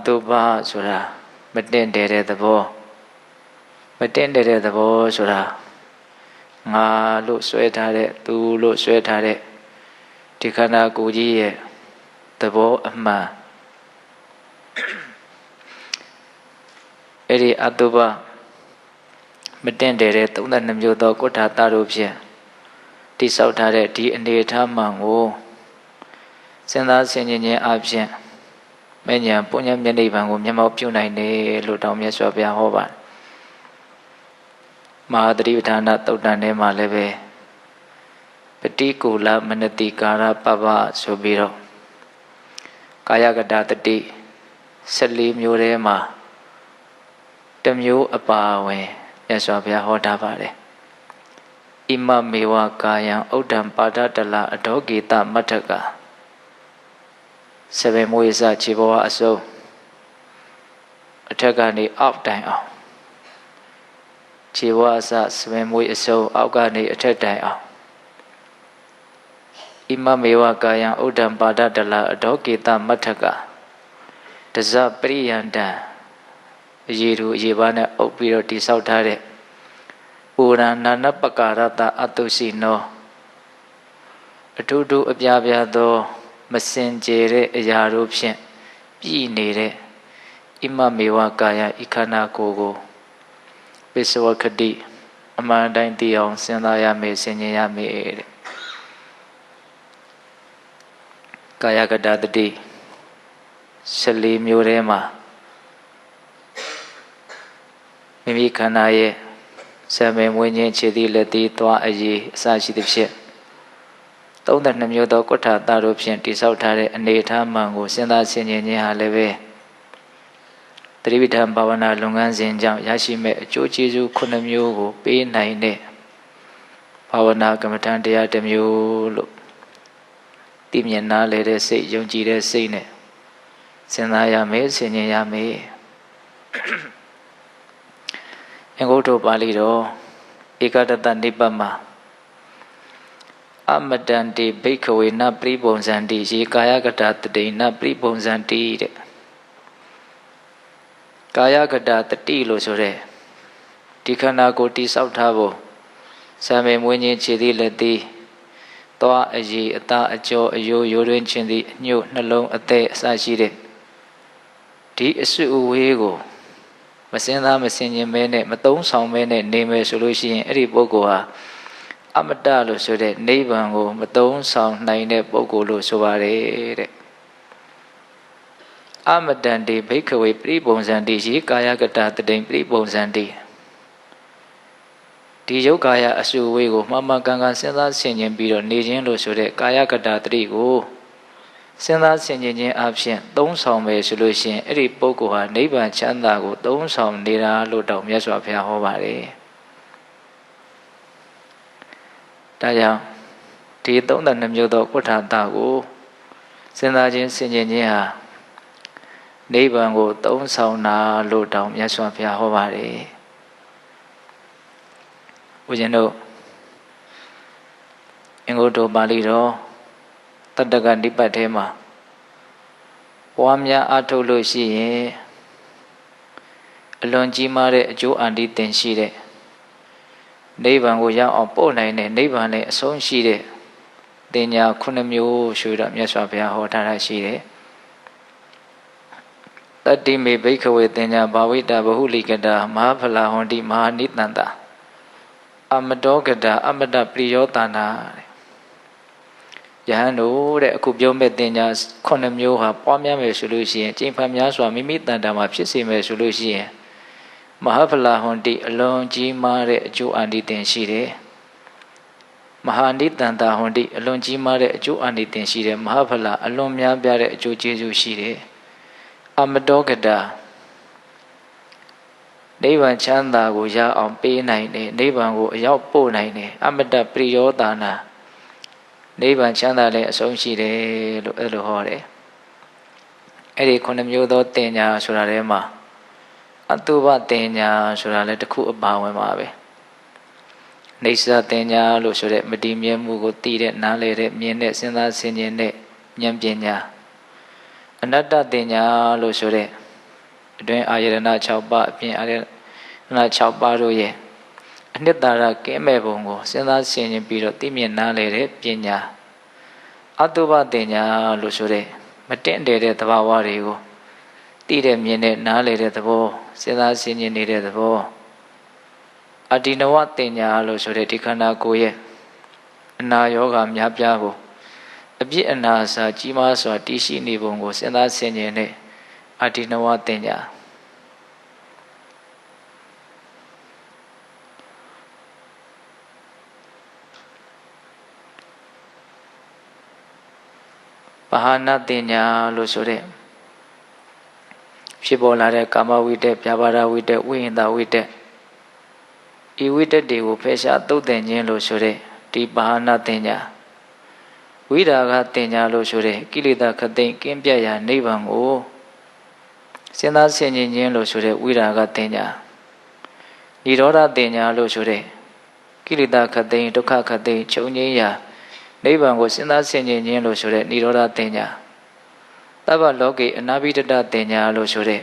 တုပဆိုတာမတင့်တယ်တဲ့သဘောမတင့်တယ်တဲ့သဘောဆိုတာငါလို့ဆွဲထားတဲ့သူလို့ဆွဲထားတဲ့ဒီခန္ဓာကိုယ်ကြီးရဲ့သဘောအမှန်အဲ့ဒီအတုပမတင့်တယ်တဲ့32မျိုးသောကုဋ္ဌာတတို့ဖြင့်တိဆောက်ထားတဲ့ဒီအနေအထားမှန်ကိုစဉ်းစားဆင်ခြင်ခြင်းအပြင်မဉ္ဇဉ်ပုညံမျက်နှိပ်ဗံကိုမျက်မှောက်ပြုနိုင်တယ်လို့တောင်းမြတ်စွာဘုရားဟောပါတယ်မဟာသတိပဋ္ဌာန်သုတ်တန်ထဲမှာလည်းပဲပฏิကူလမနတိကာရပပဆိုပြီးတော့ကာယကတတတိ14မျိုးထဲမှာတစ်မျိုးအပါဝင်မြတ်စွာဘုရားဟောထားပါတယ်ဣမမေဝကာယံဥဒ္ဒံပါဒတလအဒောကေတမတ္ထက7မွေးစခြေဘဝအစုံအထက်ကနေအောက်တိုင်အောင်ခြေဘဝအစ7မွေးအစုံအောက်ကနေအထက်တိုင်အောင်ဣမမေဝကာယံဥဒ္ဒံပါဒတလအဒောကေတမတ္ထကတဇပရိယန္တံအရေးသူအရေးပါနဲ့အုပ်ပြီးတော့တိဆောက်ထားတဲ့ပုရဏနာနပကာရတအတုရှိနောအထုထုအပြားပြားသောမစင်ကြယ်တဲ့အရာတို့ဖြင့်ပြည်နေတဲ့ဣမမေဝကာယဤခန္ဓာကိုယ်ကိုပိစဝခတိအမှန်တိုင်းသိအောင်စဉ်းစားရမယ်ဆင်ခြင်ရမယ်တဲ့ကာယကတတတိ14မျိုးထဲမှာမိမိခန္ဓာရဲ့ဆံပင်မွေးခြင်းခြေသီးလက်သီးသွားအရည်အစရှိသဖြင့်32မျိုးသောကုဋ္ဌာတတို့ဖြင့်တိဆောက်ထားတဲ့အနေအထားမှန်ကိုစဉ်းစားဆင်ခြင်ခြင်းဟာလည်းပဲသတိပဋ္ဌာန်ဘာဝနာလုပ်ငန်းစဉ်ကြောင့်ရရှိမဲ့အကျိုးကျေးဇူး9မျိုးကိုပေးနိုင်တဲ့ဘာဝနာကမ္မဋ္ဌာန်းတရားတစ်မျိုးလို့သိမြင်နားလည်တဲ့စိတ်ယုံကြည်တဲ့စိတ်နဲ့စဉ်းစားရမယ်ဆင်ခြင်ရမယ်အင်္ဂုတ္တပါဠိတော်ဧကတတနိပတ်မှာအမတန္တိဘိက္ခဝေနပရိပုံဇန္တိရေကာယကတတတိနပရိပုံဇန္တိတဲ့ကာယကတတတိလို့ဆိုတဲ့ဒီခန္ဓာကိုယ်တိဆောက်ထားဖို့ဆံမေမွေးခြင်းခြေသီးလက်သီးသွားအရည်အသားအကျော်အယိုးရိုးတွင်ခြင်းသည်အညှို့နှလုံးအသက်အစရှိတဲ့ဒီအစုအဝေးကိုမစင်သားမစင်ခြင်းမဲနဲ့မသုံးဆောင်မဲနဲ့နေမယ်ဆိုလို့ရှိရင်အဲ့ဒီပုဂ္ဂိုလ်ဟာအမတလို့ဆိုတဲ့နိဗ္ဗာန်ကိုမသုံးဆောင်နိုင်တဲ့ပုဂ္ဂိုလ်လို့ဆိုပါတယ်တဲ့အမတန္တိဘိက္ခဝေပရိပုံဇန္တိရေကာယကတတတိပရိပုံဇန္တိဒီယုတ်ကာယအစုအဝေးကိုမှန်မှန်ကန်ကန်စဉ်းစားဆင်ခြင်ပြီးတော့နေခြင်းလို့ဆိုတဲ့ကာယကတတတိကိုစဉ်းစားဆင်ခြင်ခြင်းအပြင်သုံးဆောင်မယ်ဆိုလို့ရှိရင်အဲ့ဒီပုဂ္ဂိုလ်ဟာနိဗ္ဗာန်ချမ်းသာကိုသုံးဆောင်နေတာလို့တောင်မြတ်စွာဘုရားဟောပါတယ်။ဒါကြောင့်ဒီ32မျိုးသောကုဋ္ဌာတကိုစဉ်းစားခြင်းဆင်ခြင်ခြင်းဟာနိဗ္ဗာန်ကိုသုံးဆောင်တာလို့တောင်မြတ်စွာဘုရားဟောပါတယ်။ဦးဇင်းတို့အင်္ဂုတ္တပါဠိတော်တတ္တကနိပတ်ထဲမှာပွားများအားထုတ်လို့ရှိရင်အလွန်ကြီးမားတဲ့အကျိုးအန္တိတင်ရှိတဲ့နိဗ္ဗာန်ကိုရောက်အောင်ပို့နိုင်တဲ့နိဗ္ဗာန်နဲ့အဆုံးရှိတဲ့တင်ညာ9မျိုးဆိုတော့မြတ်စွာဘုရားဟောထားတာရှိတယ်တတ္တိမေဘိက္ခဝေတင်ညာဘာဝိတာဘဟုလိကတာမဟာဖလာဟွန်တိမဟာနိတန္တာအမတောကတာအမတပရိယောတာနာယဟန်တို့တဲ့အခုပြောမဲ့တင်ညာ9မျိုးဟာပွားများမယ်ဆိုလို့ရှိရင်ကျင့်ဖန်များစွာမိမိတန်တာမှာဖြစ်စေမယ်ဆိုလို့ရှိရင်မဟာဖလာဟွန်တိအလွန်ကြီးမားတဲ့အကျိုးအန္တိတင်ရှိတယ်မဟာနိတန္တာဟွန်တိအလွန်ကြီးမားတဲ့အကျိုးအန္တိတင်ရှိတယ်မဟာဖလာအလွန်များပြားတဲ့အကျိုးကျေးဇူးရှိတယ်အမတောကတာနိဗ္ဗာန်ချမ်းသာကိုရအောင်ပေးနိုင်တယ်နိဗ္ဗာန်ကိုအရောက်ပို့နိုင်တယ်အမတပရိယောတာနာနိဗ္ဗာန်ချမ်းသာလည်းအဆုံးရှိတယ်လို့အဲ့လိုဟောတယ်အဲ့ဒီ9မျိုးသောတင်ညာဆိုတာထဲမှာအတုပတင်ညာဆိုတာလည်းတစ်ခုအပါဝင်ပါပဲနေဆာတင်ညာလို့ဆိုတဲ့မတည်မြဲမှုကိုသိတဲ့နားလည်တဲ့မြင်တဲ့စဉ်းစားဆင်ခြင်တဲ့ဉာဏ်ပညာအနတ္တတင်ညာလို့ဆိုတဲ့ အတွင်းအာယတနာ6ပါးအပြင်အာယတနာ6ပါးတို့ရဲ့အနှစ်သာရကင်းမဲ့ပုံကိုစဉ်းစားဆင်ခြင်ပြီးတော့သိမြင်နားလည်တဲ့ပညာအတုပတင်ညာလို့ဆိုတဲ့မတင့်တယ်တဲ့သဘာဝတွေကိုသိတဲ့မြင်တဲ့နားလည်တဲ့သဘောစဉ်းစားဆင်ခြင်နေတဲ့သဘောအတ္တိနဝတင်ညာလို့ဆိုတဲ့ဒီခန္ဓာကိုယ်ရဲ့အနာယောဂများပြားကိုအပြစ်အနာစာကြီးမားစွာတည်ရှိနေပုံကိုစဉ်းစားဆင်ခြင်တဲ့အတ္တိနဝတင်ညာပဟာနာတင်ညာလို့ဆိုတဲ့ဖြစ်ပေါ်လာတဲ့ကာမဝိတ္တပြဘာဒဝိတ္တဝိဟိတဝိတ္တဤဝိတ္တတွေကိုဖယ်ရှားသုတ်သင်ခြင်းလို့ဆိုတဲ့ဒီပဟာနာတင်ညာဝိရာဂတင်ညာလို့ဆိုတဲ့ကိလေသာခသိမ်းကင်းပြတ်ရာနိဗ္ဗာန်ကိုစဉ်းစားဆင်ခြင်ခြင်းလို့ဆိုတဲ့ဝိရာဂတင်ညာនិရောဓတင်ညာလို့ဆိုတဲ့ကိလေသာခသိမ်းဒုက္ခခသိမ်းချုပ်ငြိမ်းရာနိဗ္ဗာန်ကိုစဉ်းစားဆင်ခြင်ခြင်းလို့ဆိုတဲ့និရောဓတင်ညာသဗ္ဗလောကေအနာဘိတတတင်ညာလို့ဆိုတဲ့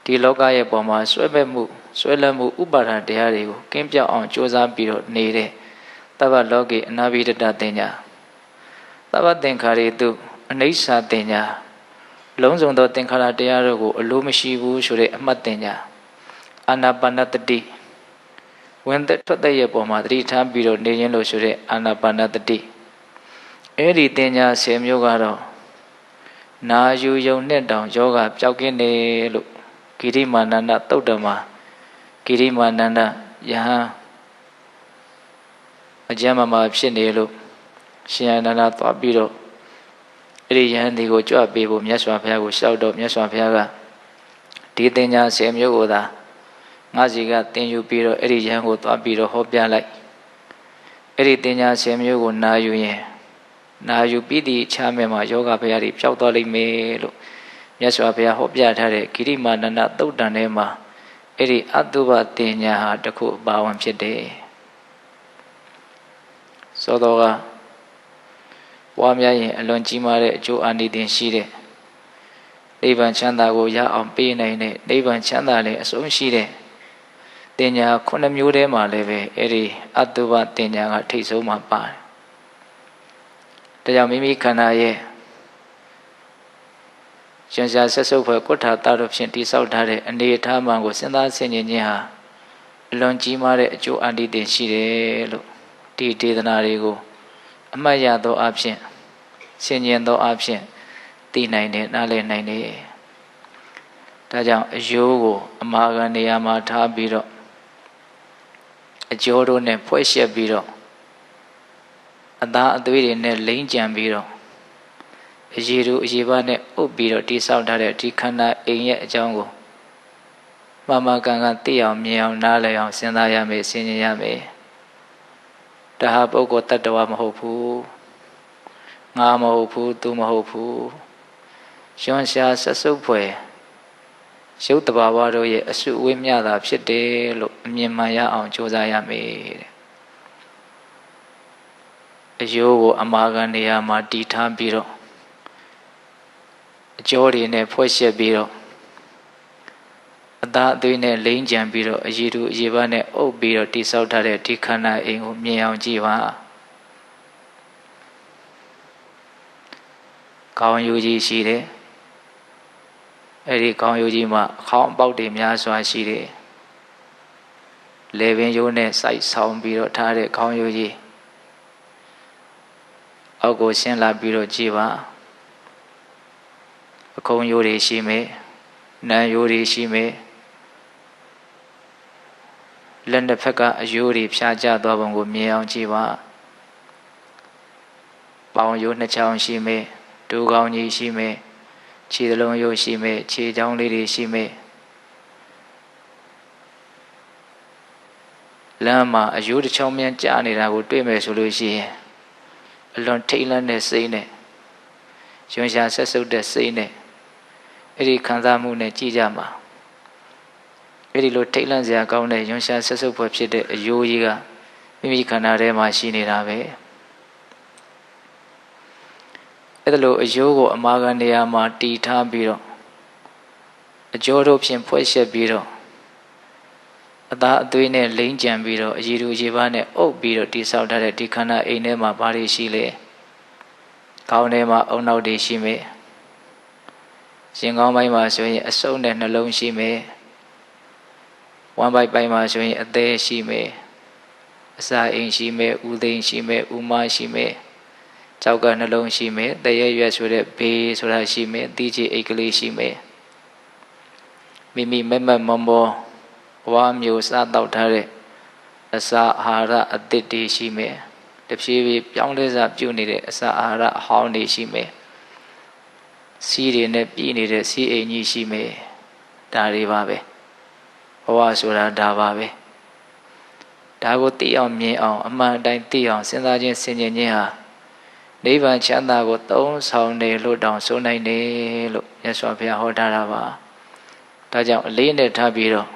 ဒီလောကရဲ့ပုံမှာဆွဲပဲ့မှုဆွဲလန်းမှုဥပါဒံတရားတွေကိုကင်းပြောက်အောင်ကြိုးစားပြီးတော့နေတဲ့သဗ္ဗလောကေအနာဘိတတတင်ညာသဗ္ဗသင်္ခါရေတုအနိစ္စတင်ညာလုံးစုံသောသင်္ခါရတရားတို့ကိုအလိုမရှိဘူးဆိုတဲ့အမှတ်တင်ညာအာနာပါနတတိဝင်သက်ထွက်သက်ရဲ့ပုံမှာသတိထားပြီးတော့နေခြင်းလို့ဆိုတဲ့အာနာပါနတတိအဲ့ဒီတင်ညာ10မျိုးကတော့နာယူယုံနဲ့တောင်ယောဂပျောက်ကင်းတယ်လို့ဂိရိမာနန္ဒသုတ်တမှာဂိရိမာနန္ဒယဟန်အကျမ်းမှာဖြစ်နေလို့ရှင်အနန္ဒသွားပြီးတော့အဲ့ဒီယဟန်ဒီကိုကြွပေးဖို့မြတ်စွာဘုရားကိုလျှောက်တော့မြတ်စွာဘုရားကဒီတင်ညာ10မျိုးကိုသာငါစီကသင်ယူပြီးတော့အဲ့ဒီယဟန်ကိုသွားပြီးတော့ဟောပြလိုက်အဲ့ဒီတင်ညာ10မျိုးကိုနာယူရင်နာယူပြီးသည့်ချမ်းမဲ့မှာယောဂဗျာတွေပျောက်သွားလိမ့်မယ်လို့မြတ်စွာဘုရားဟောပြထားတဲ့ဂိရိမာနန္ဒသုတ်တန်ထဲမှာအဲ့ဒီအတုပတင်ညာဟာတစ်ခုအပါဝင်ဖြစ်တယ်သောတော်ကပွားများရင်အလွန်ကြီးမားတဲ့အကျိုးအာနိသင်ရှိတဲ့နိဗ္ဗာန်ချမ်းသာကိုရအောင်ပေးနိုင်တဲ့နိဗ္ဗာန်ချမ်းသာလည်းအဆုံးရှိတဲ့တင်ညာ9မျိုးထဲမှာလည်းပဲအဲ့ဒီအတုပတင်ညာကထိတ်ဆုံးမှာပါတယ်ဒါကြောင့်မိမိခန္ဓာရဲ့ရှင်ရှားဆက်စုပ်ဖွယ်ကုဋ္ဌာတတို့ဖြင့်တိဆောက်ထားတဲ့အနေအထားမှန်ကိုစဉ်းစားဆင်ခြင်ခြင်းဟာအလွန်ကြီးမားတဲ့အကျိုးအာနိသင်ရှိတယ်လို့ဒီဒေသနာတွေကိုအမှတ်ရသောအဖြစ်ဆင်ခြင်သောအဖြစ်သိနိုင်တယ်နားလည်နိုင်တယ်ဒါကြောင့်အယိုးကိုအမာခံနေရာမှာထားပြီးတော့အကျိုးတို့နဲ့ဖွဲ့ရှက်ပြီးတော့အသားအသွေးတွေနဲ့လိမ့်ကြံပြီးတော့အရေတို့အရေပါနဲ့အုပ်ပြီးတော့တိဆောက်ထားတဲ့ဒီခန္ဓာအိမ်ရဲ့အကြောင်းကိုမမကန်ကန်သိအောင်မြင်အောင်နားလည်အောင်စဉ်းစားရမယ်ဆင်ခြင်ရမယ်ဒါဟာပုဂ္ဂိုလ်တ attva မဟုတ်ဘူးငါမဟုတ်ဘူးသူမဟုတ်ဘူးရှင်ရှားဆက်စုပ်ဖွယ်ရုပ်တဘာဝတို့ရဲ့အစုအဝေးမျှတာဖြစ်တယ်လို့အမြင်မှန်ရအောင်ကြိုးစားရမယ်တဲ့အယိုးကိုအမာခံနေရာမှာတည်ထားပြီးတော့အကျော်တွေနဲ့ဖွဲ့ရှက်ပြီးတော့အသားအသွေးနဲ့လိမ့်ကြံပြီးတော့အရည်တူအရည်ပါနဲ့အုပ်ပြီးတော့တိဆောက်ထားတဲ့ဒီခန္ဓာအိမ်ကိုမြင်အောင်ကြည့်ပါကောင်းယူကြီးရှိတယ်အဲ့ဒီကောင်းယူကြီးမှာအခေါင်းအပေါက်တွေများစွာရှိတယ်လေပင်ရိုးနဲ့စိုက်ဆောင်ပြီးတော့ထားတဲ့ကောင်းယူကြီးအောက်ကိုဆင်းလာပြီးတော့ကြည့်ပါအခုံရိုးတွေရှိမယ်နံရိုးတွေရှိမယ်လက်တစ်ဖက်ကအယိုးတွေဖြာကျသွားပုံကိုမြင်အောင်ကြည့်ပါပေါင်ရိုးနှစ်ချောင်းရှိမယ်ဒူကောင်းကြီးရှိမယ်ခြေသလုံးရိုးရှိမယ်ခြေချောင်းလေးတွေရှိမယ်လမ်းမှာအယိုးတစ်ချောင်းမြန်ကျနေတာကိုတွေ့မယ်ဆိုလို့ရှိရင်အလွန်ထိတ်လန့်တဲ့စိတ်နဲ့ရွှင်ရှားဆက်စုပ်တဲ့စိတ်နဲ့အဲ့ဒီခံစားမှုနဲ့ကြည့်ကြမှာအဲ့ဒီလိုထိတ်လန့်စရာကောင်းတဲ့ရွှင်ရှားဆက်စုပ်ဖွယ်ဖြစ်တဲ့အယိုးကြီးကမိမိခန္ဓာထဲမှာရှိနေတာပဲအဲ့ဒါလိုအယိုးကိုအမာခံနေရာမှာတည်ထားပြီးတော့ အကျော်တို့ဖြင့်ဖွဲ့ရှက်ပြီးတော့အသားအသွေးနဲ့လိမ့်ကြံပြီးတော့အရည်တူရေပါးနဲ့အုပ်ပြီးတော့တိဆောက်ထားတဲ့ဒီခန္ဓာအိမ်ထဲမှာဘာတွေရှိလဲခေါင်းထဲမှာအုံနောက်တွေရှိမယ်ရှင်ကောင်းပိုင်းမှာဆိုရင်အစုံနဲ့နှလုံးရှိမယ်ဝမ်းပိုင်းမှာဆိုရင်အသေးရှိမယ်အစာအိမ်ရှိမယ်ဥသိမ်းရှိမယ်ဥမရှိမယ်ကြောက်ကနှလုံးရှိမယ်တရရွက်ဆိုတဲ့ဘေးဆိုတာရှိမယ်တီးချီအိတ်ကလေးရှိမယ်မိမိမက်မက်မောမောဝါမျိုးစားတောက်ထားတဲ့အစာအာဟာရအသစ်တွေရှိမယ်တဖြည်းဖြည်းပြောင်းလဲစားပြုတ်နေတဲ့အစာအာဟာရအဟောင်းတွေရှိမယ်စီးတွေနဲ့ပြည်နေတဲ့စီးအိမ်ကြီးရှိမယ်ဒါတွေပါပဲဘဝဆိုတာဒါပါပဲဒါကိုသိအောင်မြင်အောင်အမှန်တိုင်းသိအောင်စဉ်းစားခြင်းဆင်ခြင်ခြင်းဟာနိဗ္ဗာန်ချမ်းသာကိုသုံးဆောင်တယ်လို့တောင်ဆိုနိုင်တယ်လို့မြတ်စွာဘုရားဟောထားတာပါဒါကြောင့်အလေးနဲ့ထားပြီးတော့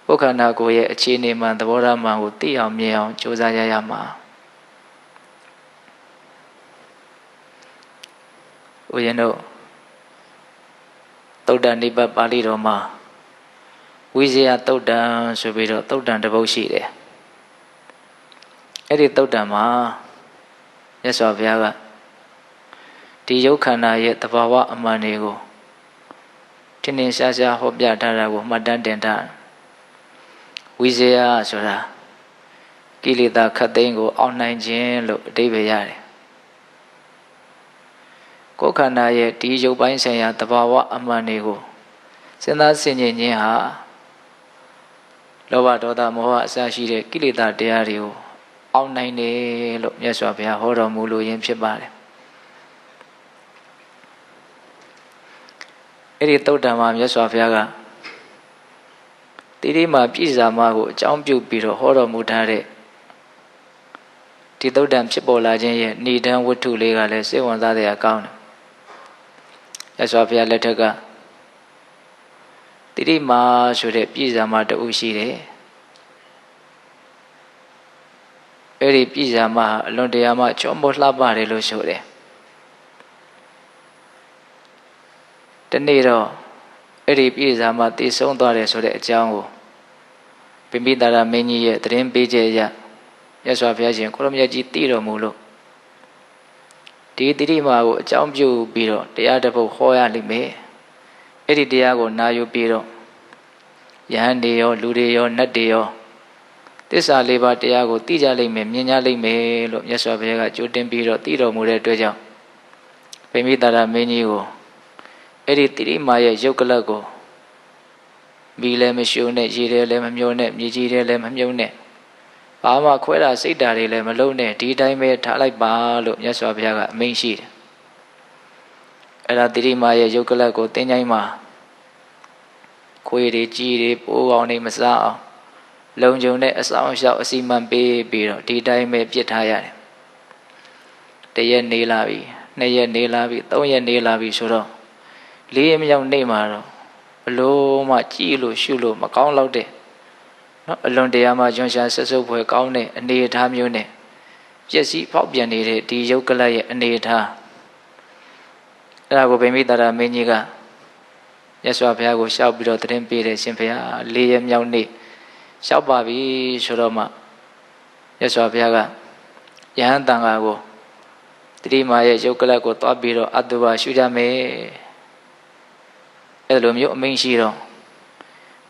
ပုခန္ဓာကိုယ်ရဲ့အခြေအနေမှန်သဘောထားမှန်ကိုသိအောင်မြင်အောင်ကြိုးစားရမှာဦးဇင်းတို့သုတ္တန်နိဗ္ဗာန်ပါဠိတော်မှာဝိဇယသုတ်တံဆိုပြီးတော့သုတ်တံတစ်ပုဒ်ရှိတယ်အဲ့ဒီသုတ်တံမှာမြတ်စွာဘုရားကဒီယုတ်ခန္ဓာရဲ့သဘာဝအမှန်တွေကိုထင်ထင်ရှားရှားဟောပြထားတာကိုမှတ်တမ်းတင်ထားဝိဇယဆိုတာကိလေသာခတ်သိမ်းကိုအောင်နိုင်ခြင်းလို့အဓိပ္ပာယ်ရတယ်ကိုယ်ခန္ဓာရဲ့ဒီယုတ်ပိုင်းဆိုင်ရာသဘာဝအမှန်တွေကိုစဉ်းစားဆင်ခြင်ခြင်းဟာလောဘဒေါသမောဟအစရှိတဲ့ကိလေသာတရားတွေကိုအောင်နိုင်တယ်လို့မြတ်စွာဘုရားဟောတော်မူလိုရင်းဖြစ်ပါတယ်အဲ့ဒီသုတ်တံမှာမြတ်စွာဘုရားကတိရိမာပြည့်စုံမှာကိုအကြောင်းပြုပြီးတော့ဟောတော်မူထားတဲ့ဒီသုတ်တံဖြစ်ပေါ်လာခြင်းရဲ့ဏိဒံဝတ္ထုလေးကလည်းစိတ်ဝင်စားတဲ့အကောင်းတယ်မြတ်စွာဘုရားလက်ထက်ကတိရိမာဆိုတဲ့ပြည့်စုံမှာတူရှိတယ်အဲ့ဒီပြည့်စုံမှာအလွန်တရာမှချောမောလှပတယ်လို့ဆိုတယ်တနေ့တော့အဲ့ဒီပြည့်စုံမှာတည်ဆုံးသွားတယ်ဆိုတဲ့အကြောင်းကိုပိမိတာရမင်းကြီးရဲ့သတင်းပေးချက်အရမြတ်စွာဘုရားရှင်ကိုရမြတ်ကြီးသိတော်မူလို့ဒီတိရိမာကိုအကြောင်းပြုပြီးတော့တရားတစ်ပုဒ်ဟောရလိမ့်မယ်အဲ့ဒီတရားကိုနာယူပြီးတော့ယဟန်တွေရောလူတွေရောနတ်တွေရောသစ္စာလေးပါးတရားကိုသိကြလိမ့်မယ်မြင်ကြလိမ့်မယ်လို့မြတ်စွာဘုရားကကြိုတင်ပြီးတော့သိတော်မူတဲ့အတွက်ကြောင့်ပိမိတာရမင်းကြီးကိုအဲ့ဒီတိရိမာရဲ့ယုတ်ကလတ်ကိုမီလည်းမရှုံနဲ့ရေတယ်လည်းမမြုံနဲ့မြေကြီးတယ်လည်းမမြုံနဲ့ဘာမှခွဲတာစိတ်ဓာတ်တွေလည်းမလုံးနဲ့ဒီတိုင်းပဲထားလိုက်ပါလို့မြတ်စွာဘုရားကအမိန့်ရှိတယ်အဲ့ဒါတိရိမာရဲ့ယုတ်ကလတ်ကိုတင်းချိုင်းမှာခွေတွေကြီးတွေပိုးအောင်နေမစားအောင်လုံခြုံတဲ့အဆောင်အရှောက်အစီမံပေးပြီးတော့ဒီတိုင်းပဲပြစ်ထားရတယ်တရက်နေလာပြီနှစ်ရက်နေလာပြီသုံးရက်နေလာပြီဆိုတော့လေးရက်မြောက်နေ့မှာတော့ဘလို့မှကြည့်လို့ရှုလို့မကောင်းတော့တဲ့နော်အလွန်တရာမှကျွမ်းရှားဆက်စုပ်ဖွယ်ကောင်းတဲ့အနေအထားမျိုးနဲ့ပျက်စီးဖောက်ပြန်နေတဲ့ဒီယုတ်ကလတ်ရဲ့အနေအထားအဲ့ဒါကိုဗိမိတာရမင်းကြီးကမြတ်စွာဘုရားကိုလျှောက်ပြီးတော့သတင်းပေးတယ်ရှင်ဘုရားလေးရက်မြောက်နေ့လျှောက်ပါပြီဆိုတော့မှမြတ်စွာဘုရားကယဟန်တန်ဃာကိုတိရိမာရဲ့ယုတ်ကလတ်ကိုတွားပြီးတော့အတုပါရှုကြမယ်အဲ့လိုမျိုးအမိန့်ရှိတော့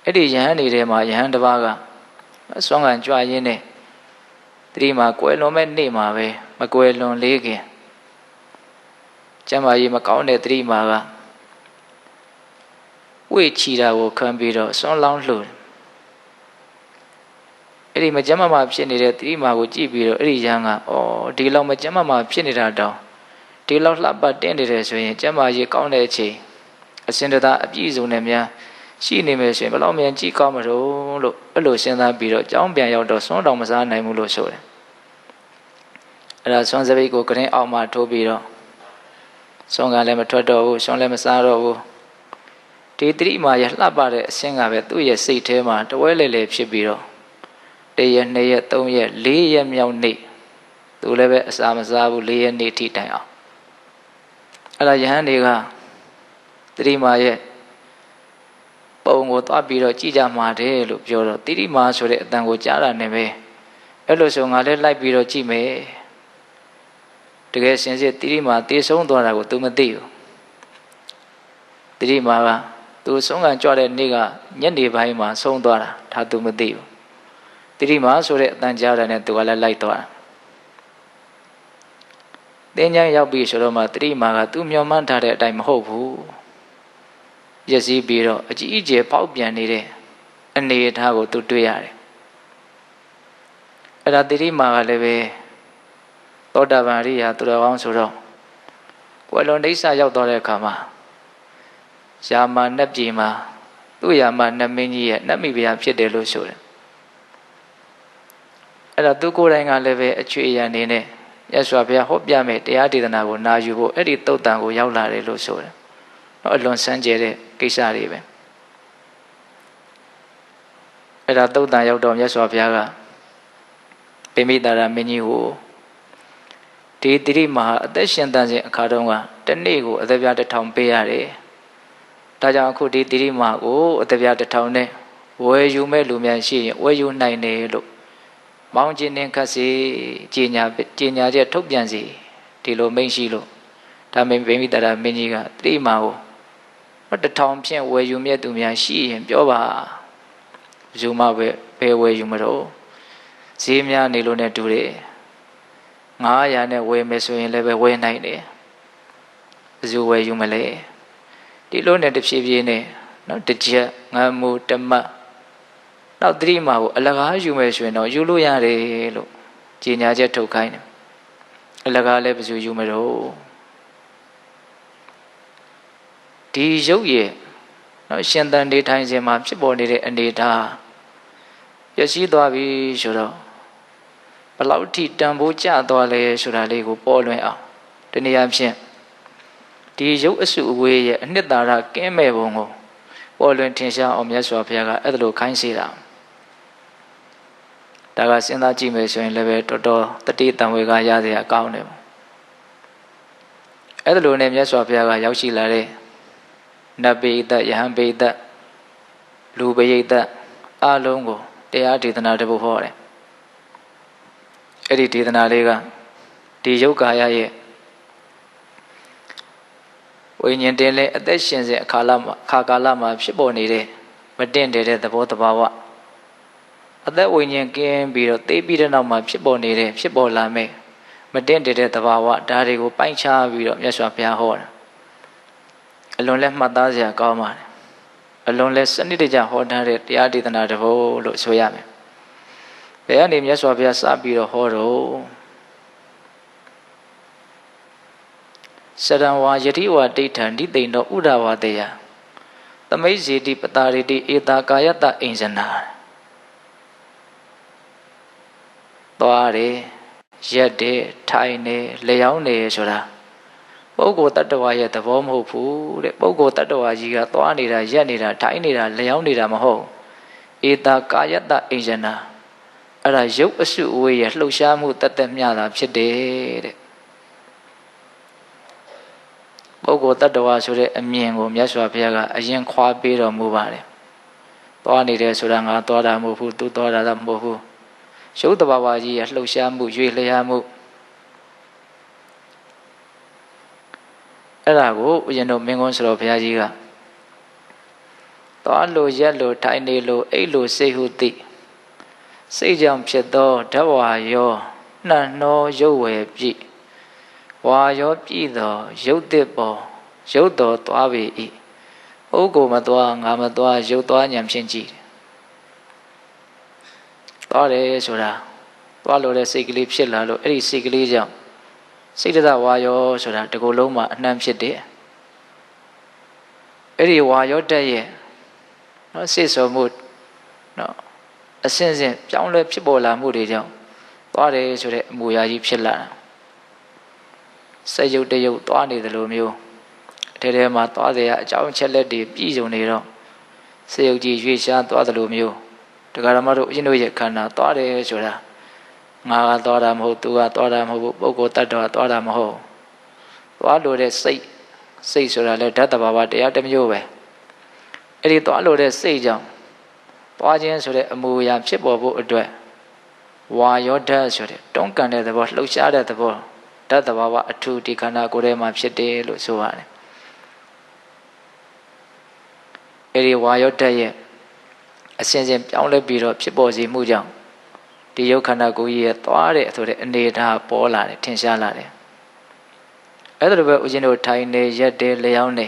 အဲ့ဒီယဟန်နေထဲမှာယဟန်တစ်ပါးကဆွမ်းခံကြွရင်းနဲ့တိရိမာကွယ်လွန်မဲ့နေ့မှာပဲမကွယ်လွန်လေးခင်ကျမ်းမာရေးမကောင်းတဲ့တိရိမာကဝိချီတာကိုခံပြီးတော့ဆွမ်းလောင်းလှူအဲ့ဒီမကျမ်းမာဖြစ်နေတဲ့တိရိမာကိုကြည့်ပြီးတော့အဲ့ဒီယဟန်ကဒီလောက်မကျမ်းမာဖြစ်နေတာတောင်ဒီလောက်လှပတင်းနေတယ်ဆိုရင်ကျမ်းမာရေးကောင်းတဲ့အချိန်အစင်တသာအပြည့်စုံနဲ့များရှိနေမယ်ဆိုရင်ဘယ်လောက်မြန်ကြည့်ကောင်းမလို့အဲ့လိုစဉ်းစားပြီးတော့ကြောင်းပြန်ရောက်တော့ဆွမ်းတော်မစားနိုင်ဘူးလို့ဆိုတယ်အဲ့ဒါဆွမ်းစပိတ်ကိုကရင်အောက်မှာထိုးပြီးတော့ဆွမ်းကလည်းမထွက်တော့ဘူးဆွမ်းလည်းမစားတော့ဘူးဒီတိရိမာရလှပတဲ့အစင်းကပဲသူ့ရဲ့စိတ်ထဲမှာတဝဲလေလေဖြစ်ပြီးတော့1ရက်2ရက်3ရက်4ရက်မြောက်နေ့သူလည်းပဲအစာမစားဘူး4ရက်နေ့ထိတိုင်အောင်အဲ့ဒါယဟန်တွေကတိရိမာရဲ့ ပုံကိုသွားပြီးတော့ကြည်ကြမှာတယ်လို့ပြောတော့တိရိမာဆိုတဲ့အတန်ကိုကြားတာနဲ့ပဲအဲ့လိုဆိုငါလည်းလိုက်ပြီးတော့ကြည့်မယ်တကယ်စင်စစ်တိရိမာတေဆုံးသွားတာကို तू မသိဘူးတိရိမာက तू ဆုံးခံကြွတဲ့နေ့ကညနေပိုင်းမှာဆုံးသွားတာဒါ तू မသိဘူးတိရိမာဆိုတဲ့အတန်ကြားတာနဲ့ तू ကလည်းလိုက်သွားတာတင်းချမ်းရောက်ပြီဆိုတော့မှတိရိမာက तू မျောမှန်းထားတဲ့အတိုင်းမဟုတ်ဘူးရစီပြီးတော့အကြီးအကျယ်ပေါက်ပြန်နေတဲ့အနေအထားကို तू တွေ့ရတယ်အဲ့ဒါတိရိမာကလည်းပဲသောတာပန်ရိယာသူတော်ကောင်းဆိုတော့ကွယ်လွန်ဒိဋ္ဌရောက်သွားတဲ့အခါမှာယာမနတ်ပြည်မှာသူ့ယာမနတ်မင်းကြီးရဲ့နတ်မိဖုရားဖြစ်တယ်လို့ဆိုတယ်အဲ့ဒါသူကိုယ်တိုင်ကလည်းပဲအချွေအရန်နေနဲ့မြတ်စွာဘုရားဟောပြမယ်တရားဒေသနာကိုနာယူဖို့အဲ့ဒီတုတ်တန်ကိုရောက်လာတယ်လို့ဆိုတယ်တော့အလွန်စမ်းကြဲတဲ့ကိစ္စတွေပဲအဲ့ဒါတုတ်တန်ရောက်တော့မြတ်စွာဘုရားကပိမိတာရမင်းကြီးကိုဒီတိရိမာအသက်ရှင်တန်စဉ်အခါတုန်းကတနေ့ကိုအသက်ပြား1000ပေးရတယ်ဒါကြောင့်အခုဒီတိရိမာကိုအသက်ပြား1000နဲ့ဝယ်ယူမဲ့လူများရှိရင်ဝယ်ယူနိုင်တယ်လို့မောင်းခြင်းနဲ့ခတ်စီကြီးညာချက်ထုတ်ပြန်စီဒီလိုမိန့်ရှိလို့ဒါမင်းဗိမိတရာမင်းကြီးကတိရိမာကို1000ဖြင့်ဝယ်ယူမြတ်သူများရှိရင်ပြောပါယူမပဲဝယ်ယူမတော့ဈေးများနေလို့နဲ့တူတယ်900နဲ့ဝယ်မယ်ဆိုရင်လည်းပဲဝယ်နိုင်တယ်ဘယ်သူဝယ်ယူမလဲဒီလိုနဲ့တဖြည်းဖြည်းနဲ့နော်တစ်ချက်ငါမူတမတ်နောက်တိရိမာကိုအလကားယူမယ်ဆိုရင်တော့ယူလို့ရတယ်လို့ကြေညာချက်ထုတ်ခိုင်းတယ်အလကားလည်းဘယ်သူယူမလို့ဒီရုပ်ရဲ့နော်ရှင်သန်နေထိုင်ခြင်းမှာဖြစ်ပေါ်နေတဲ့အနေအထားပျက်စီးသွားပြီဆိုတော့ဘလောက်ထိတန်ဖိုးကျသွားလဲဆိုတာလေးကိုပေါ်လွင်အောင်ဒီနေရာဖြင့်ဒီရုပ်အစုအဝေးရဲ့အနှစ်သာရကင်းမဲ့ပုံကိုပေါ်လွင်ထင်ရှားအောင်မြတ်စွာဘုရားကအဲ့ဒါလိုခိုင်းစေတာဒါကစဉ်းစားကြည့်မယ်ဆိုရင်လည်းပဲတော်တော်တတိတံဝေကရစရာကောင်းတယ်အဲ့ဒါလိုနဲ့မြတ်စွာဘုရားကရောက်ရှိလာတဲ့နတ်ပိဋကယဟန်ပိဋကလူပိဋကအလုံးကိုတရားဒေသနာတစ်ပုဒ်ဟောတယ်အဲ့ဒီဒေသနာလေးကဒီယုတ်ကာယရဲ့ဝိညာဉ်တင်လည်းအသက်ရှင်စဉ်အခါကာလမှာဖြစ်ပေါ်နေတဲ့မတင့်တယ်တဲ့သဘောတဘာဝအသက်ဝိညာဉ်ကင်းပြီးတော့သိပြီးတဲ့နောက်မှာဖြစ်ပေါ်နေတဲ့ဖြစ်ပေါ်လာမဲ့မတင့်တယ်တဲ့သဘာဝဒါတွေကိုပိုင်းခြားပြီးတော့မြတ်စွာဘုရားဟောတာအလွန်လဲမှတ်သားစရာကောင်းပါတယ်အလွန်လဲစနစ်တကျဟောထားတဲ့တရားဒေသနာတစ်ပုဒ်လို့ဆိုရမယ်ဘယ်ကနေမြတ်စွာဘုရားစပြီးတော့ဟောတော့စရံဝါယတိဝဒိဋ္ဌံဒီသိန်တော်ဥဒဝါတေယသမိတ်ဇေတိပတာရိတိဧတာကာယတအိဉ္စနာသွားတယ်ရက်တယ်ထိုင်တယ်လျောင်းတယ်ဆိုတာပုဂ္ဂိုလ်တ attva ရဲ့သဘောမဟုတ်ဘူးတဲ့ပုဂ္ဂိုလ်တ attva ကြီးကသွားနေတာရက်နေတာထိုင်နေတာလျောင်းနေတာမဟုတ်ဧတာကာယတအိဉ္စနာအဲ့ဒါရုပ်အစုအဝေးရဲ့လှုပ်ရှားမှုတသက်မျှတာဖြစ်တယ်တဲ့ပုဂ္ဂိုလ်တ attva ဆိုတဲ့အမြင်ကိုမြတ်စွာဘုရားကအရင်ခွာပေးတော်မူပါတယ်သွားနေတယ်ဆိုတာငါသွားတာမဟုတ်ဘူးသူသွားတာမဟုတ်ဘူးရုပ်တဘာဝကြီးရဲ့လှုပ်ရှားမှုရွေလျားမှုအဲ့ဒါကိုဦးဇင်းတို့မင်းကွန်းဆရာဘုရားကြီးကသွားလို့ရက်လို့ထိုင်နေလို့အိတ်လို့စိတ်ဟုသိစိတ်ကြောင့်ဖြစ်သောဓဝါယောနှံ့နှောရုပ်ဝယ်ပြည့်ဝါယောပြည့်သောရုပ်တစ်ပေါ်ရုပ်တော်သွားပေ၏ပုဂ္ဂိုလ်မသွားငါမသွားရုပ်သွားဉာဏ်ဖြင့်ကြည့်သွားတယ်ဆိုတာသွားလို့တဲ့စိတ်ကလေးဖြစ်လာလို့အဲ့ဒီစိတ်ကလေးကြောင့်စိတ်တဝါယောဆိုတာတကူလုံးမှာအနှံ့ဖြစ်တယ်အဲ့ဒီဝါယောတက်ရဲ့နော်စိတ်ဆိုမှုနော်အစဉ်စဉ်ပြောင်းလဲဖြစ်ပေါ်လာမှုတွေကြောင့်သွားတယ်ဆိုတဲ့အမူအရာကြီးဖြစ်လာတာစိတ်ရုပ်တရုပ်သွားနေတယ်လို့မျိုးအထဲထဲမှာသွားတယ်အကြောင်းချက်လက်တွေပြည့်စုံနေတော့စိတ်ရုပ်ကြီးရွေ့ရှားသွားတယ်လို့မျိုးတရားဓမ္မတို့အရှင်တို့ရဲ့ခန္ဓာသွားတယ်ဆိုတာငါကသွားတာမဟုတ်သူကသွားတာမဟုတ်ဘူးပုဂ္ဂိုလ်တ attva သွားတာမဟုတ်သွားလို့တဲ့စိတ်ဆိုတာလဲဓာတ်တဘာဝတရားတစ်မျိုးပဲ အဲ့ဒီသွားလို့တဲ့စိတ်ကြောင့်သွားခြင်းဆိုတဲ့အမူအရာဖြစ်ပေါ်ဖို့အတွက်ဝါယောဓာတ်ဆိုတဲ့တွန်းကန်တဲ့သဘောလှုပ်ရှားတဲ့သဘောဓာတ်သဘာဝအထူးဒီခန္ဓာကိုယ်ထဲမှာဖြစ်တယ်လို့ဆိုရတယ်အဲ့ဒီဝါယောဓာတ်ရဲ့အစဉ်စဉ်ပြောင်းလဲပြီးတော့ဖြစ်ပေါ်စေမှုကြောင့်ဒီယုတ်ခန္ဓာကိုယ်ကြီးရဲ့သွားတဲ့ဆိုတဲ့အနေအထားပေါ်လာတယ်ထင်ရှားလာတယ်အဲ့ဒါလိုပဲဦးဇင်းတို့ထိုင်နေရက်တယ်လျောင်းနေ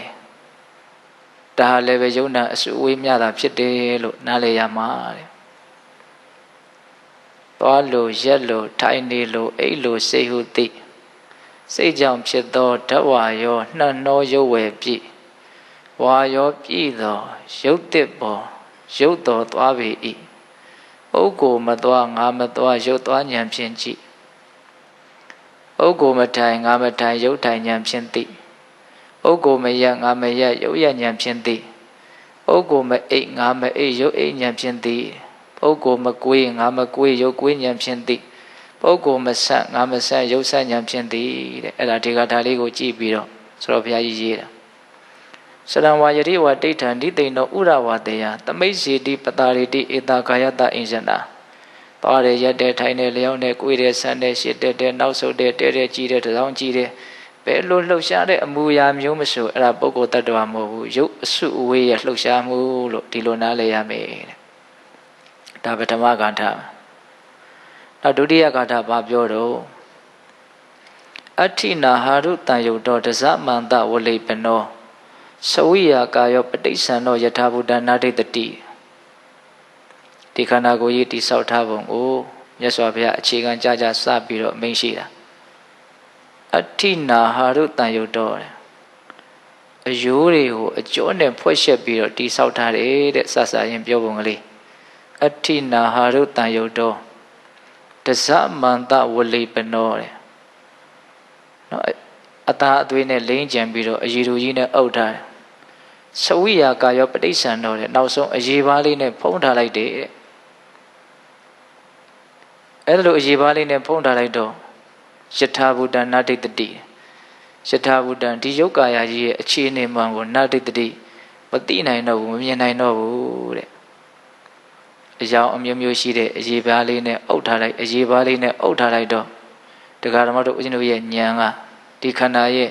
ဒါလည်းပဲယုံနာအစုအဝေးမြတာဖြစ်တယ်လို့နားလည်ရမှာတဲ့သွားလို့ရက်လို့ထိုင်နေလို့အိတ်လို့စိတ်ဟုသိစိတ်ကြောင့်ဖြစ်သောဓဝါယောနှံ့နှောရုပ်ဝယ်ပြည့်ဝါယောပြည့်သောရုပ်တစ်ပေါ်ရုပ်တော်သွားပေ၏ပုဂ္ဂိုလ်မသွားငါမသွားရုပ်သွားဉာဏ်ဖြင့်ကြည့်ပုဂ္ဂိုလ်မထိုင်ငါမထိုင်ရုပ်ထိုင်ဉာဏ်ဖြင့်သိပုဂ္ဂိုလ်မရက်ငါမရက်ရုပ်ရဉာဏ်ဖြင့်သိပုဂ္ဂိုလ်မအိတ်ငါမအိတ်ရုပ်အိတ်ဉာဏ်ဖြင့်သိပုဂ္ဂိုလ်မကွေးငါမကွေးရုပ်ကွေးဉာဏ်ဖြင့်သိပုဂ္ဂိုလ်မဆက်ငါမဆက်ရုပ်ဆက်ဉာဏ်ဖြင့်သိတဲ့အဲ့ဒါဒီကထာလေးကိုကြည့်ပြီးတော့ဆိုတော့ဘုရားကြီးရေးတာစရံဝါယတိဝတိဋ္ဌံဒီသိဏောဥရဝတေယသမိတ်စီတိပတာရိတိဧတာကာယတအင်္ဇနာသွားတယ်ရက်တယ်ထိုင်တယ်လျောင်းတယ်ကိုယ်တယ်ဆန်းတယ်ရှစ်တယ်နောက်ဆုတ်တယ်တဲတယ်ကြည်တယ်တောင်းကြည်တယ်ဘယ်လိုလှုပ်ရှားတဲ့အမူအရာမျိုးမဆိုအဲ့ဒါပုဂ္ဂိုလ်တ attva မဟုတ်ဘူးရုပ်အစုအဝေးရဲ့လှုပ်ရှားမှုလို့ဒီလိုနားလည်ရမယ်တဲ့ဒါပထမဂါထာနောက်ဒုတိယဂါထာဘာပြောတော့အဋ္ဌိနာဟာရုတံယုတ်တော်တဇမန္တဝလိပနောသဝိယာကာယောပဋိစ္ဆန္နောယထာဘုဒ္ဓနာဒိတတိဒီခန္ဓာကိုယ်ကြီးတိဆောက်ထားပုံကိုမြတ်စွာဘုရားအခြေခံကြကြစပြီးတော့မိန့်ရှိတာအဋ္ဌိနာဟာရုတံယုတ်တော်အယိုးတွေကိုအကျော်နဲ့ဖွဲ့ရှက်ပြီးတော့တိဆောက်ထားတယ်တဲ့စစရင်ပြောပုံကလေးအဋ္ဌိနာဟာရုတံယုတ်တော်တဇမန္တဝလိပနောတဲ့နော်အသားအသွေးနဲ့လိမ့်ကြံပြီးတော့အရည်တူကြီးနဲ့အုပ်ထားတယ်သဝိယာကာယောပဋိစ္ဆန္နောတဲ့နောက်ဆုံးအရေပါးလေးနဲ့ဖုံးထားလိုက်တယ်တဲ့အဲ့ဒါလိုအရေပါးလေးနဲ့ဖုံးထားလိုက်တော့ယထာဘုဒ္ဓနာဒိတတိယထာဘုဒ္ဓဒီယုတ်ကာယကြီးရဲ့အခြေအနေမှန်ကိုနာဒိတတိမသိနိုင်တော့ဘူးမမြင်နိုင်တော့ဘူးတဲ့အကြောင်းအမျိုးမျိုးရှိတဲ့အရေပါးလေးနဲ့အုပ်ထားလိုက်အရေပါးလေးနဲ့အုပ်ထားလိုက်တော့တရားဓမ္မတို့ဦးဇင်းတို့ရဲ့ဉာဏ်ကဒီခန္ဓာရဲ့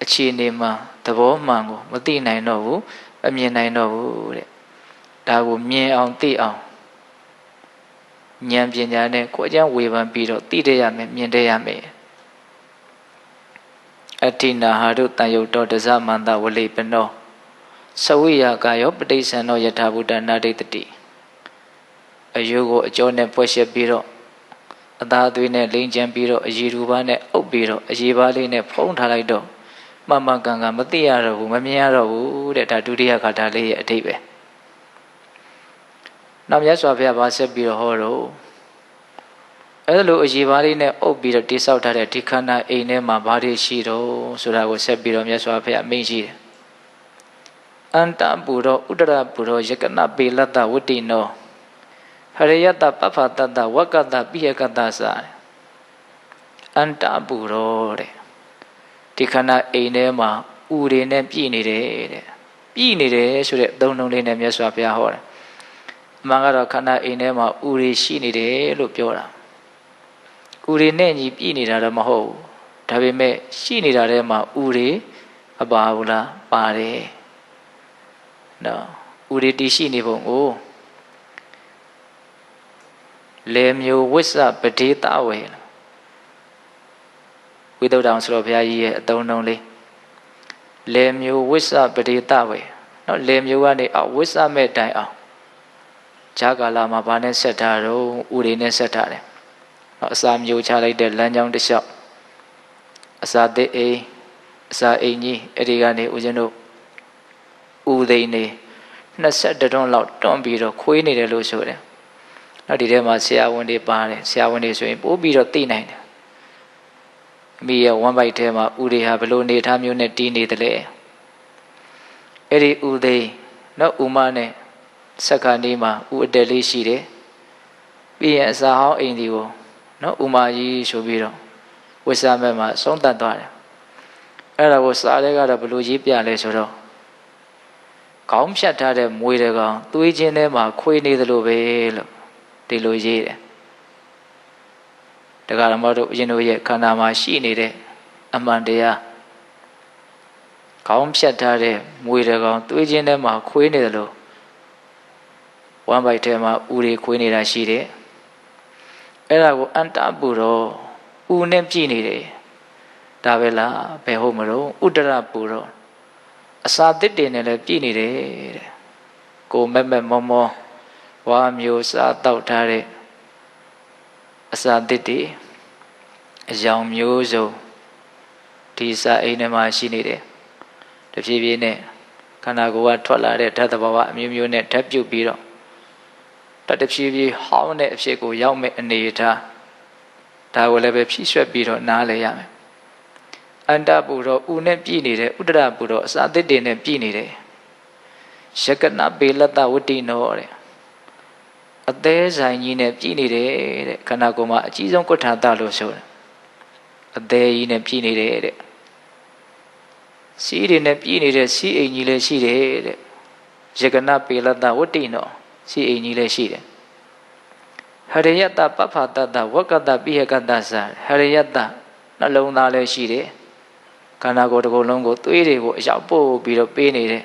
အခြေအနေမှသဘောမှန်ကိုမသိနိုင်တော့ဘူးအမြင်နိုင်တော့ဘူးတဲ့ဒါကိုမြင်အောင်သိအောင်ဉာဏ်ပညာနဲ့ကိုယ်အကျဉ်းဝေဖန်ပြီးတော့သိတဲ့ရမယ်မြင်တဲ့ရမယ်အဋ္ဌိနာဟာရုတံယုတ်တော်တဇမန္တဝလိပနောသဝိယာကာယောပဋိစ္ဆန္နောယထာဘုဒ္ဓနာဒိတတိအယုကိုအကျော်နဲ့ဖွဲ့ရှက်ပြီးတော့အသားအသွေးနဲ့လိမ့်ကြံပြီးတော့အရည်ရူပါနဲ့အုပ်ပြီးတော့အရည်ပါလေးနဲ့ဖုံးထားလိုက်တော့မှန်မှန်ကန်ကန်မသိရတော့ဘူးမမြင်ရတော့ဘူးတဲ့ဒါဒုတိယဂါထာလေးရဲ့အဓိပ္ပာယ်နောက်မြတ်စွာဘုရားဗာဆက်ပြီးတော့ဟောတော့အဲ့လိုအရည်ပါလေးနဲ့အုပ်ပြီးတော့တိဆောက်ထားတဲ့ဒီခန္ဓာအိမ်ထဲမှာဘာတွေရှိတော့ဆိုတာကိုဆက်ပြီးတော့မြတ်စွာဘုရားမိန့်ရှိတယ်အန္တပူရောဥဒရပူရောယကနပေလတ္တဝတ္တိနောဟရိယတပဖတတဝကတပိယကတစာအန္တပူရောတဲ့ဒီခန္ဓာအိမ်ထဲမှာဥတွေနဲ့ပြည့်နေတယ်တဲ့ပြည့်နေတယ်ဆိုတဲ့အသုံးနှုန်းလေးနဲ့မြတ်စွာဘုရားဟောတယ်အမှန်ကတော့ခန္ဓာအိမ်ထဲမှာဥတွေရှိနေတယ်လို့ပြောတာဥတွေနဲ့ညီပြည့်နေတာတော့မဟုတ်ဘူးဒါပေမဲ့ရှိနေတာထဲမှာဥတွေမပါဘူးလားပါတယ်နော်ဥတွေတည်ရှိနေပုံကိုလေမျိုးဝိစ္စပဒေတဝေဝိသုဒ္ဓအောင်ဆိုတော့ဘုရားကြီးရဲ့အသုံးနှုန်းလေးလေမျိုးဝိစ္စပဒေတဝေနော်လေမျိုးကနေအောက်ဝိစ္စမဲ့တိုင်အောင်ဂျာကာလာမှာဘာနဲ့ဆက်ထားတော့ဥတွေနဲ့ဆက်ထားတယ်နော်အစာမျိုးချလိုက်တဲ့လမ်းကြောင်းတစ်လျှောက်အစာသစ်အိမ်အစာအိမ်ကြီးအဲ့ဒီကနေဦးဇင်းတို့ဥသိန်းနေ22တွန်းလောက်တွန်းပြီးတော့ခွေးနေတယ်လို့ဆိုတယ်နောက်ဒီထဲမှာဆရာဝန်တွေပါတယ်ဆရာဝန်တွေဆိုရင်ပို့ပြီးတော့သိနိုင်တယ်အမိရဲ့ဝမ်းပိုက်ထဲမှာဥတွေဟာဘလို့နေထားမျိုးနဲ့တီးနေတယ်လေအဲ့ဒီဥသိန်းနော်ဥမနဲ့စက္ခဏီမှာဥအတက်လေးရှိတယ်ပြီးရင်အစာဟောင်းအိမ်ဒီကိုနော်ဥမာကြီးဆိုပြီးတော့ဝိစာမဲ့မှာဆုံးသတ်သွားတယ်အဲ့ဒါကိုစာထဲကတော့ဘလို့ရေးပြလဲဆိုတော့ ခေါင်းဖြတ်ထားတဲ့မွေတကောင်သွေးချင်းထဲမှာခွေးနေသလိုပဲလို့ဒီလိုရေးတယ်တရားဓမ္မတို့အရင်တို့ရဲ့ခန္ဓာမှာရှိနေတဲ့အမှန်တရားခေါင်းဖြတ်ထားတဲ့မွေတကောင်သွေးချင်းထဲမှာခွေးနေသလိုဝမ်းပိုက်ထဲမှာဥတွေခွေးနေတာရှိတယ်အဲ့ဒါကိုအန္တပူတော့ဥနဲ့ပြည့်နေတယ်ဒါပဲလားဘယ်ဟုတ်မလို့ဥဒရပူတော့အစာသစ်တွေနဲ့လည်းပြည့်နေတယ်တဲ့ကိုမက်မက်မောမောဝါမျိုးစားတောက်ထားတဲ့အစာသစ်တွေအယောင်မျိုးစုံဒီစာအိမ်ထဲမှာရှိနေတယ်တဖြည်းဖြည်းနဲ့ခန္ဓာကိုယ်ကထွက်လာတဲ့ဓာတ်သဘာဝအမျိုးမျိုးနဲ့ဓာတ်ပြုတ်ပြီးတော့တဖြည်းဖြည်းဟောင်းတဲ့အဖြစ်ကိုရောက်မဲ့အနေထားဒါကိုလည်းပဲဖြည့်ဆွက်ပြီးတော့နားလည်ရမယ်အန္တပူတော့ဥနဲ့ပြည့်နေတယ်ဥဒရပူတော့အစာသစ်တွေနဲ့ပြည့်နေတယ်ယကနပေလတဝတ္တိနောတဲ့အသေးဆိုင်ကြီးနဲ့ပြည့်နေတယ်တဲ့ခန္ဓာကိုယ်မှာအကြီးဆုံးကုဋ္ဌာတလို့ဆိုတယ်အသေးကြီးနဲ့ပြည့်နေတယ်တဲ့စီးတွေနဲ့ပြည့်နေတဲ့စီးအိမ်ကြီးလည်းရှိတယ်တဲ့ယကနပေလတဝတ္တိနောစီးအိမ်ကြီးလည်းရှိတယ်ဟရိယတပပ္ဖတတဝကတပိဟကတသဟရိယတနှလုံးသားလည်းရှိတယ်ခန္ဓာကိုယ်တစ်ခုလုံးကိုသွေးတွေကိုအရောက်ပို့ပြီးတော့ပေးနေတယ်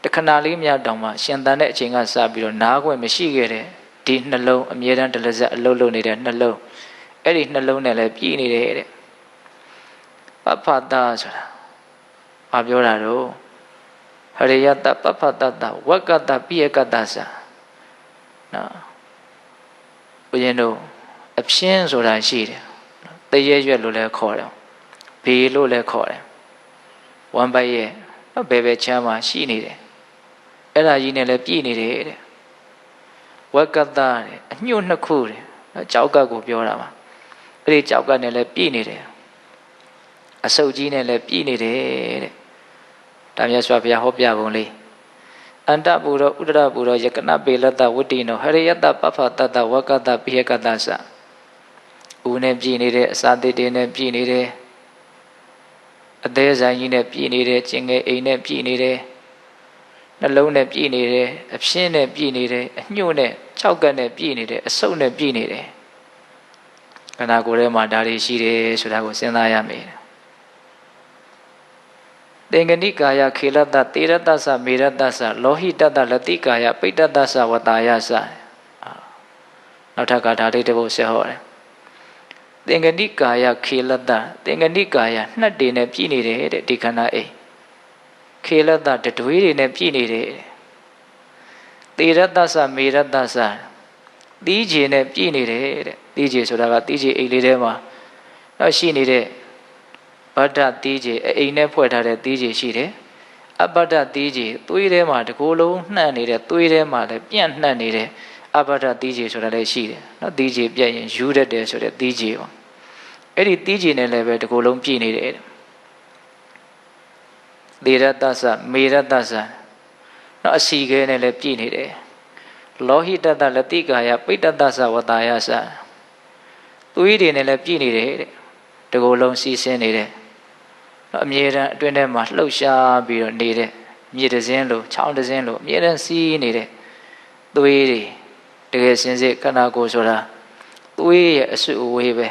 တခဏလေးများတောင်မှရှင်သန်တဲ့အချိန်ကစပြီးတော့နားခွင့်မရှိခဲ့တဲ့ဒီနှလုံးအမြဲတမ်းတလဇက်အလုံးလုံးနေတဲ့နှလုံးအဲ့ဒီနှလုံးနဲ့လည်းပြည့်နေတယ်တဲ့ပပ္ဖတဆိုတာဘာပြောတာတော့ဟရိယတပပ္ဖတတဝကတပိဟကတသနော်ဘုရင်တို့အဖြင်းဆိုတာရှိတယ်တရေရွက်လို့လည်းခေါ်တယ်ဘေလို့လည်းခေါ်တယ်ဝမ်ပိုက်ရဲ့ဘယ်ချမ်းမှာရှိနေတယ်အဲ့ဒါကြီးနဲ့လည်းပြည့်နေတယ်တဲ့ဝကတတဲ့အညှို့နှစ်ခုတဲ့ကြောက်ကကိုပြောတာပါအဲ့ဒီကြောက်ကနဲ့လည်းပြည့်နေတယ်အဆုပ်ကြီးနဲ့လည်းပြည့်နေတယ်တဲ့ဒါမြတ်စွာဘုရားဟောပြပုံလေးအန္တပူရောဥဒရပူရောယကနပေလတဝတ္တိနောဟရိယတပပ္ဖတတဝကတပိဟကတသဥနဲ့ပြည့်နေတယ်အစာသစ်တွေနဲ့ပြည့်နေတယ်အသေးဆိုင်ကြီးနဲ့ပြည့်နေတယ်ကျင်ငယ်အိမ်နဲ့ပြည့်နေတယ်နှလုံးနဲ့ပြည့်နေတယ်အဖြင်းနဲ့ပြည့်နေတယ်အညှို့နဲ့၆ကက်နဲ့ပြည့်နေတယ်အဆုပ်နဲ့ပြည့်နေတယ်ခန္ဓာကိုယ်ထဲမှာဒါတွေရှိတယ်ဆိုတာကိုစဉ်းစားရမယ်သင်္ကနိကာယခေလတ္တတေရတ္တသမေရတ္တသလောဟိတတ္တလတိကာယပိဋ္ဌတ္တသဝတာယသနောက်ထပ်ကဒါလေးတစ်ပုဒ်ဆက်ဟောတယ်သင်္ကနိကာယခေလတ္တသင်္ကနိကာယနှက်တွေနဲ့ပြည့်နေတယ်တဲ့ဒီခန္ဓာအိမ်ခေလတ္တတတွေးတွေနဲ့ပြည့်နေတယ်တေရတ္တသမေရတ္တသသီးခြေနဲ့ပြည့်နေတယ်တဲ့သီးခြေဆိုတာကသီးခြေအိမ်လေးထဲမှာတော့ရှိနေတဲ့ဗဒ္ဒသီးခြေအိမ်နဲ့ဖွဲ့ထားတဲ့သီးခြေရှိတယ်အဗဒ္ဒသီးခြေသွေးထဲမှာတစ်ကိုယ်လုံးနှံ့နေတဲ့သွေးထဲမှာလည်းပြန့်နှံ့နေတဲ့အဗဒ္ဒသီးခြေဆိုတာလည်းရှိတယ်နော်သီးခြေပြတ်ရင်ယူတတ်တယ်ဆိုတဲ့သီးခြေပေါ့အဲ့ဒီသီးခြေနဲ့လည်းပဲတစ်ကိုယ်လုံးပြည့်နေတယ်သေရတ္တသမေရတ္တသနော်အစီခဲနဲ့လည်းပြည့်နေတယ်လောဟိတတလတိကာယပိဋ္ဌတ္တသဝတာယသသွေးတွေနဲ့လည်းပြည့်နေတယ်တဲ့တစ်ကိုယ်လုံးစီးဆင်းနေတယ်အမြဲတမ်းအတွင်းထဲမှာလှုပ်ရှားပြီးတော့နေတဲ့မြေတစင်းလိုချောင်းတစင်းလိုအမြဲတမ်းစီးနေတဲ့သွေးတွေတကယ်စင်စစ်ခန္ဓာကိုယ်ဆိုတာသွေးရဲ့အစုအဝေးပဲ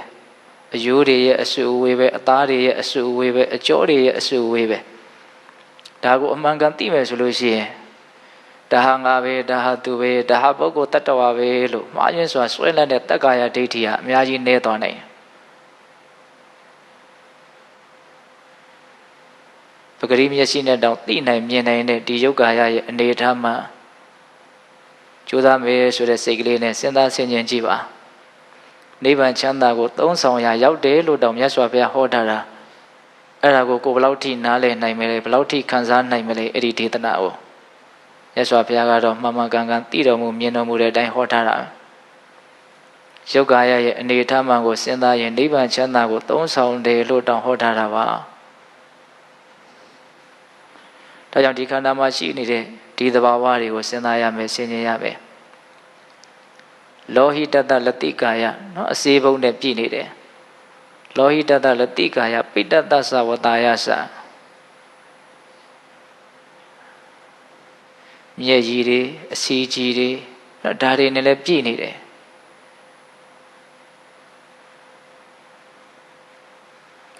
အယိုးတွေရဲ့အစုအဝေးပဲအသားတွေရဲ့အစုအဝေးပဲအကြောတွေရဲ့အစုအဝေးပဲဒါကိုအမှန်ကန်သိမယ်ဆိုလို့ရှိရင်ဒါဟာငါပဲဒါဟာသူပဲဒါဟာပုဂ္ဂိုလ်တ attva ပဲလို့မှားယွင်းစွာဆွဲလန့်တဲ့တက္ကာယဒိဋ္ဌိဟာအများကြီးနည်းသွားနိုင်ပဂရိမျက်စိနဲ့တောင်သိနိုင်မြင်နိုင်တဲ့ဒီယုတ်ကာယရဲ့အနေအထားမှာကြိုးစားမယ်ဆိုတဲ့စိတ်ကလေးနဲ့စဉ်းစားဆင်ခြင်ကြည့်ပါနိဗ္ဗာန်ချမ်းသာကိုသုံးဆောင်ရာရောက်တယ်လို့တောင်မြတ်စွာဘုရားဟောထားတာအဲ့ဒါကိုဘယ်လောက်ထိနားလည်နိုင်မလဲဘယ်လောက်ထိခံစားနိုင်မလဲအဲ့ဒီဒေသနာကိုမြတ်စွာဘုရားကတော့မှန်မှန်ကန်ကန်သိတော်မူမြင်တော်မူတဲ့အတိုင်းဟောထားတာယုတ်ကာယရဲ့အနေအထားမှန်ကိုစဉ်းစားရင်နိဗ္ဗာန်ချမ်းသာကိုသုံးဆောင်တယ်လို့တောင်ဟောထားတာပါဒါကြောင့်ဒီခန္ဓာမှာရှိနေတဲ့ဒီသဘာဝတွေကိုစဉ်းစားရမယ်ဆင်ခြင်ရမယ်လောဟိတတလတိကာယနော်အစေဘုံနဲ့ပြည့်နေတယ်လောဟိတတလတိကာယပိဋ္ဌတ္တသဝတာယသ မျက်ရည်တွေအစီကြီးတွေနော်ဒါတွေနဲ့လည်းပြည့်နေတယ်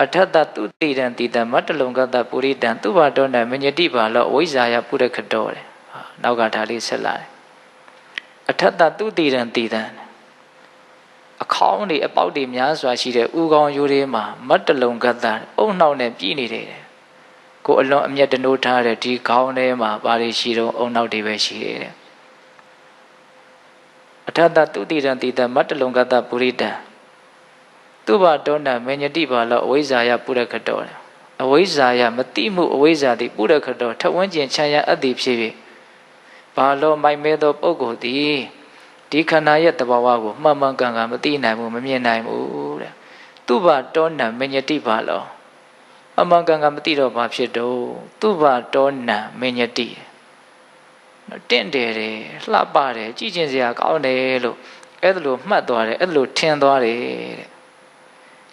အထတတုတိတံတိတံမတ္တလုံကတပုရိတံသူဘာတောနမညတိပါလောအဝိဇ္ဇာယပုရခတောတဲ့နောက်ကဒါလေးဆက်လာတယ်အထတတုတိတံတိတံအခေါင်းတွေအပေါက်တွေများစွာရှိတဲ့ဥကောင်းရိုးတွေမှာမတ္တလုံကတအုံနှောက်နဲ့ပြည့်နေတယ်ကိုအလွန်အမျက်တနိုးထားတဲ့ဒီခေါင်းထဲမှာဘာတွေရှိတော့အုံနှောက်တွေပဲရှိတယ်အထတတုတိတံတိတံမတ္တလုံကတပုရိတံသူဘတောနမညတိပါလောအဝိဇ္ဇာယပုရခတောအဝိဇ္ဇာယမတိမှုအဝိဇ္ဇာတိပုရခတောထဝန်းကျင်ချမ်းရအပ်သည်ဖြစ်၍ဘာလောမိုက်မဲသောပုဂ္ဂိုလ်သည်ဒီခန္ဓာရဲ့တဘာဝကိုမှန်မှန်ကန်ကန်မသိနိုင်ဘူးမမြင်နိုင်ဘူးတဲ့သူဘတောနမညတိပါလောအမှန်ကန်ကန်မသိတော့ဘာဖြစ်တော့သူဘတောနမညတိတင့်တယ်တယ်လှပတယ်ကြည်ကျင်စရာကောင်းတယ်လို့အဲ့ဒါလိုမှတ်သွားတယ်အဲ့ဒါလိုထင်သွားတယ်တဲ့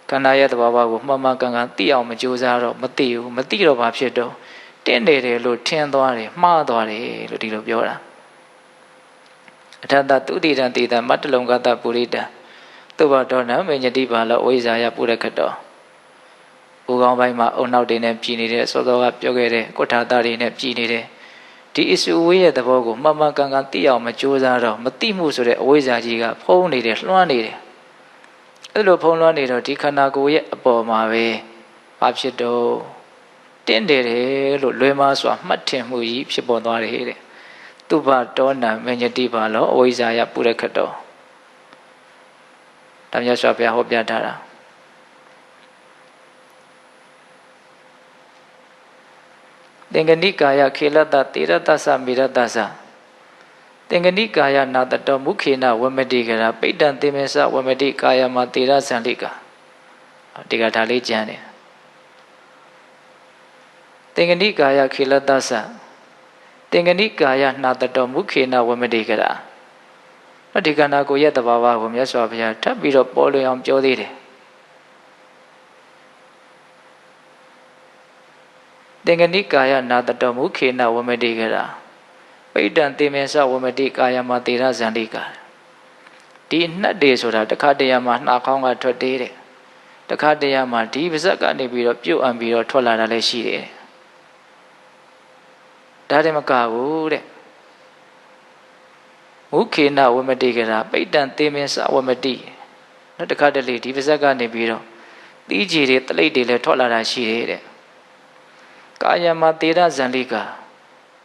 ခန္ဓာရဲ့သဘာဝကိုမှန်မှန်ကန်ကန်သိအောင်မကြိုးစားတော့မသိဘူးမသိတော့ဘာဖြစ်တော့တင့်တယ်တယ်လို့ထင်သွားတယ်မှားသွားတယ်လို့ဒီလိုပြောတာအထတတုတိတံတိတံမတ္တလုံကတပုရိတံသုဘတောနမညတိပါလောဝိဇ္ဇာယပုရခတောဥကောင်းပိုင်းမှာအုံနောက်တွေနဲ့ပြည်နေတဲ့စောစောကပြောခဲ့တဲ့ကုဋ္ဌာတတွေနဲ့ပြည်နေတဲ့ဒီအစုဝေးရဲ့သဘောကိုမှန်မှန်ကန်ကန်သိအောင်မကြိုးစားတော့မသိမှုဆိုတဲ့အဝိဇ္ဇာကြီးကဖုံးနေတယ်လွှမ်းနေတယ်အဲ့လိုဖုံးလွှမ်းနေတော့ဒီခန္ဓာကိုယ်ရဲ့အပေါ်မှာပဲဘာဖြစ်တော့တင့်တယ်တယ်လို့လွယ်မစွာမှတ်ထင်မှုကြီးဖြစ်ပေါ်သွားတယ်တဲ့သူဘတောနမညတိပါလောအဝိဇ္ဇာယပုရခတောဒါမြတ်စွာဘုရားဟောပြထားတာသင်္ကနိကာယခေလတ္တတေရတ္တသမေရတ္တသသင်္ကနိကာယနာတတောမုခေနဝမတိကရာပိဋ္ဌံသေမေသဝမတိကာယမတေရဇန္တိကာဒီကဒါလေးကျမ်းတယ်သင်္ကနိကာယခေလတ္တသသင်္ကနိကာယနာတတောမုခေနဝမတိကရာဒီကန္နာကိုရဲ့တဘာဝကိုမြတ်စွာဘုရားထပ်ပြီးတော့ပေါ်လွင်အောင်ပြောသေးတယ်သင်္ကနိကာယနာတတောမုခေနဝမတိကရာပိဋ္ဌံသေမေသဝမတိကာယမတေရဇန္တိကာဒီနှက်တွေဆိုတာတခါတရံမှာနှာခေါင်းကထွက်သေးတယ်တခါတရံမှာဒီပါဇက်ကနေပြီးတော့ပြုတ်အံပြီးတော့ထွက်လာတာလည်းရှိတယ်ဒါတည်းမကဘူးတဲ့မုခေနဝမတိကရာပိဋ္ဌံသေမေသဝမတိနောက်တခါတလေဒီပါဇက်ကနေပြီးတော့သီးကြည်တွေတလိပ်တွေလည်းထွက်လာတာရှိတယ်တဲ့ကာယမတေရဇန္တိကာ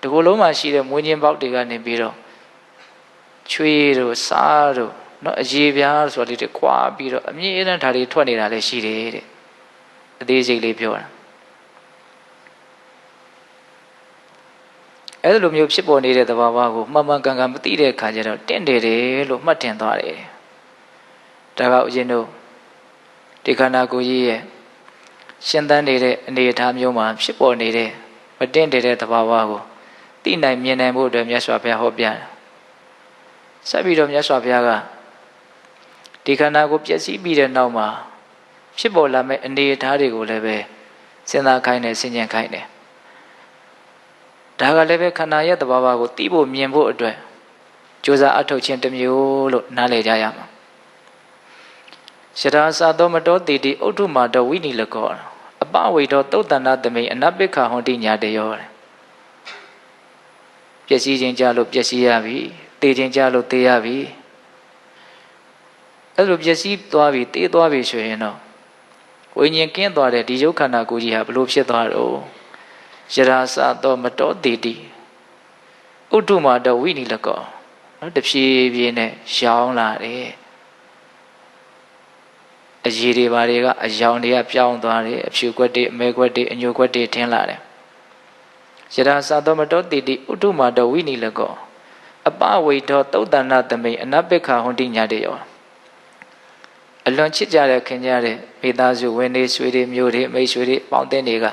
ဒီကိုယ်လုံးမှာရှိတဲ့မွေးချင်းပေါက်တွေကနေပြီးတော့ချွေးတို့စားတို့နော်အရေပြားဆိုတာလေးတွေခွာပြီးတော့အမြင့်အတန်းဓာတ်တွေထွက်နေတာလည်းရှိတယ်တဲ့အသေးစိတ်လေးပြောတာအဲ့လိုမျိုးဖြစ်ပေါ်နေတဲ့သဘာဝကိုမှန်မှန်ကန်ကန်မသိတဲ့အခါကျတော့တင့်တယ်တယ်လို့မှတ်ထင်သွားတယ်ဒါကဥစဉ်တို့ဒီခန္ဓာကိုယ်ကြီးရဲ့ရှင်သန်နေတဲ့အနေအထားမျိုးမှာဖြစ်ပေါ်နေတဲ့မတင့်တယ်တဲ့သဘာဝကိုသိနိုင်မြင်နိုင်ဖို့အတွက်မြတ်စွာဘုရားဟောပြတာဆက်ပြီးတော့မြတ်စွာဘုရားကဒီခန္ဓာကိုပျက်စီးပြီးတဲ့နောက်မှာဖြစ်ပေါ်လာမယ့်အနေအထားတွေကိုလည်းပဲစဉ်းစားခိုင်းတယ်ဆင်ခြင်ခိုင်းတယ်ဒါကလည်းပဲခန္ဓာရဲ့သဘာဝကိုသိဖို့မြင်ဖို့အတွက်ကြိုးစားအထောက်ခြင်းတစ်မျိုးလို့နားလည်ကြရမှာရှရာသာသောမတောတိတိဥဒ္ဓမာတောဝိနိလကောအပဝေတောသုတ်တန္တသမိအနပိခဟောတိညာတယောပျက်စီးခြင်းကြလို့ပျက်စီးရပြီတေးခြင်းကြလို့တေးရပြီအဲ့လိုပျက်စီးသွားပြီတေးသွားပြီဆိုရင်တော့ဝိညာဉ်ကင်းသွားတဲ့ဒီယုတ်ခန္ဓာကိုယ်ကြီးဟာဘလို့ဖြစ်သွားတော့ယရာစသောမတောတိတိဥဒ္ဓမာတောဝိနိလကောတဖြည်းဖြည်းနဲ့ရောင်းလာတယ်အရည်တွေဘာတွေကအယောင်တွေကပြောင်းသွားတယ်အဖြူခွက်တွေအမဲခွက်တွေအညိုခွက်တွေထင်းလာတယ်ယရာစသောမတောတိတိဥဒ္ဓမာတောဝိနိလကောအပဝေတောသုတ်တန္တသမိအနပိခဟွန်တိညာတယောအလွန်ချစ်ကြတဲ့ခင်ကြတဲ့မိသားစုဝင်တွေဆွေတွေမျိုးတွေမိတ်ဆွေတွေပေါင်းတဲ့တွေက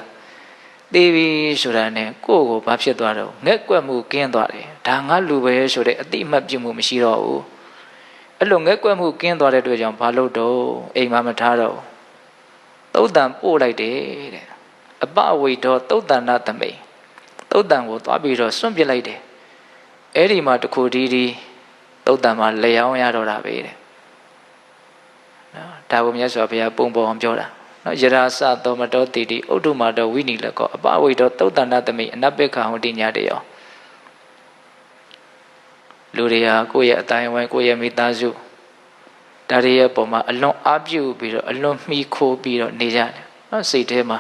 သိပြီဆိုတာနဲ့ကိုယ့်ကိုဘာဖြစ်သွားတော့ငက်ကွက်မှုကင်းသွားတယ်ဒါငါလူပဲဆိုတဲ့အတိအမှတ်ပြုမှုမရှိတော့ဘူးအဲ့လိုငက်ကွက်မှုကင်းသွားတဲ့အတွက်ကြောင့်ဘာလို့တော့အိမ်မှာမထားတော့သုတ်တန်ပို့လိုက်တယ်တဲ့အပဝေတောသုတ်တန္တသမိသုတ်တန်ကိုသွားပြီးတော့စွန့်ပစ်လိုက်တယ် အဲ့ဒီမှာတခုတည်းသုတ်တံမှာလျောင်းရတော့တာပဲတဲ့နော်ဒါကိုမြတ်စွာဘုရားပုံပေါ်အောင်ပြောတာနော်ယရာစသောမတောတိတိဥဒ္ဓမာတောဝိနိလကောအပဝိတောသုတ်တန္တသမိအနပိက္ခဟောတိညာတယောလူတွေဟာကိုယ့်ရဲ့အတိုင်းဝိုင်းကိုယ့်ရဲ့မိသားစုဒါတွေရဲ့ပုံမှာအလွန်အားပြုပြီးတော့အလွန်မှီခိုးပြီးတော့နေကြတယ်နော်စိတ်ထဲမှာ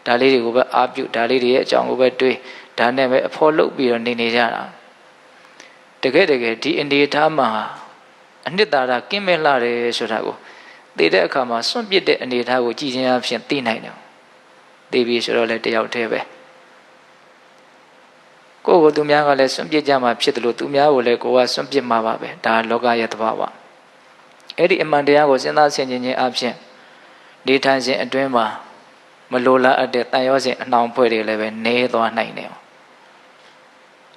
ဒါလေးတွေကိုပဲအားပြုဒါလေးတွေရဲ့အကြောင်းကိုပဲတွေးဒါနဲ့ပဲအဖို့လုပ်ပြီးတော့နေကြတာတကယ်ဒီအနေထားမှာအနှစ်သာရကင်းမဲ့လာတယ်ဆိုတာကိုသိတဲ့အခါမှာစွန့်ပစ်တဲ့အနေထားကိုကြည်ချင်းအဖြစ်သိနိုင်တယ်သိပြီဆိုတော့လည်းတယောက်တည်းပဲကိုယ့်ကိုသူများကလည်းစွန့်ပစ်ကြမှာဖြစ်တယ်လို့သူများကိုလည်းကိုယ်ကစွန့်ပစ်မှာပါပဲဒါလောကရဲ့သဘာဝအဲ့ဒီအမှန်တရားကိုစဉ်းစားဆင်ခြင်ခြင်းအဖြစ်နေထိုင်ခြင်းအတွင်းမှာမလိုလားအပ်တဲ့တန်ရောစဉ်အနှောင်ဖွဲ့တွေလည်းပဲနေသွားနိုင်တယ်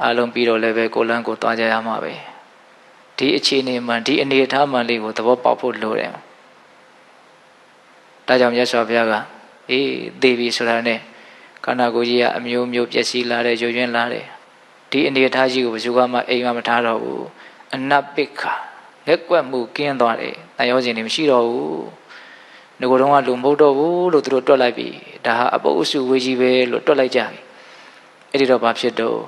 အားလုံးပြီးတော့လည်းပဲကိုယ်လန်းကိုသွားကြရမှာပဲဒီအခြေအနေမှဒီအနေအထားမှလေးကိုသဘောပေါက်ဖို့လိုတယ်ဒါကြောင့်မြတ်စွာဘုရားကသိပြီဆိုတာနဲ့ခန္ဓာကိုယ်ကြီးကအမျိုးမျိုးပျက်စီးလာတယ်ရွရွင်းလာတယ်ဒီအနေအထားကြီးကိုဘယ်သူမှအိမ်မှာမထားတော့ဘူးအနပ္ပိခလက်ကွက်မှုကင်းသွားတယ်တန်ရောစဉ်တွေမရှိတော့ဘူးငကိုယ်တော့ကလူမဟုတ်တော့ဘူးလို့သူတို့တွက်လိုက်ပြီဒါဟာအပုပ်အစုဝေးကြီးပဲလို့တွက်လိုက်ကြပြီအဲ့ဒီတော့ဘာဖြစ်တော့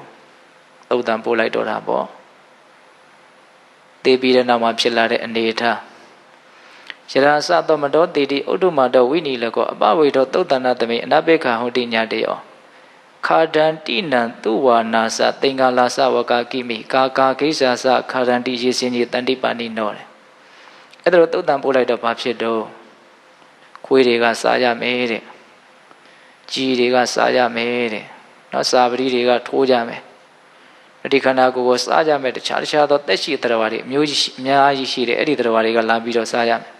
သုတ်တံပို့လိုက်တော့တာပေါ့သိပြီးတဲ့နောက်မှာဖြစ်လာတဲ့အနေအထားယရာစသောမတောတိတိဥဒ္ဓမာတောဝိနိလကောအပဝိတောသုတ်တန္တသမိအနပိက္ခဟောတိညာတယောခါဒန္တိနံသူဝါနာစသင်္ကာလာစဝကာကိမိကာကာကိစ္ဆာစခါဒန္တိရေစင်ကြီးတန်တိပါဏိနောတဲ့အဲ့ဒါတော့သုတ်တံပို့လိုက်တော့ဘာဖြစ်တော့ခွေးတွေကစားရမယ်တဲ့ကြီးတွေကစားရမယ်တဲ့နော်စာပတိတွေကထိုးကြမယ်ဒီခန္ဓာကိုယ်ကိုစားကြမယ်တခြားသောတက်ရှိတရားဝါတွေအမျိုးကြီးအများကြီးရှိတယ်အဲ့ဒီတရားဝါတွေကလာပြီးတော့စားကြမယ်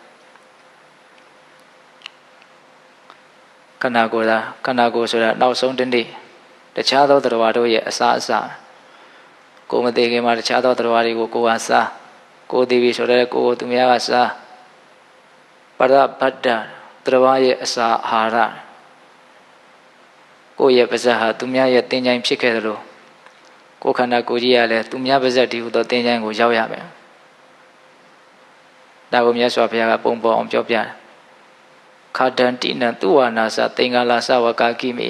ခန္ဓာကိုယ်ဆိုတာနောက်ဆုံးတနေ့တခြားသောတရားဝါတို့ရဲ့အစားအစာကိုယ်မသေးခင်မှာတခြားသောတရားဝါတွေကိုကိုယ်ဟာစားကိုယ်သေးပြီဆိုတော့ကိုယ်သူများကစားပရဗတ္တတရားဝါရဲ့အစာအာဟာရကိုယ့်ရဲ့ပါးစပ်ဟာသူများရဲ့သင်္ချိုင်းဖြစ်ခဲ့သလိုကိုယ်ခန္ဓာကိုယ်ကြီးရလဲသူများပါးစပ်တည်းဟူသောသင်္ချိုင်းကိုရောက်ရမယ်ဒါကိုမြတ်စွာဘုရားကပုံပေါ်အောင်ပြောပြတယ်ခါဒန္တိနံသူဝါနာစသင်္ကာလာစဝကာကိမိ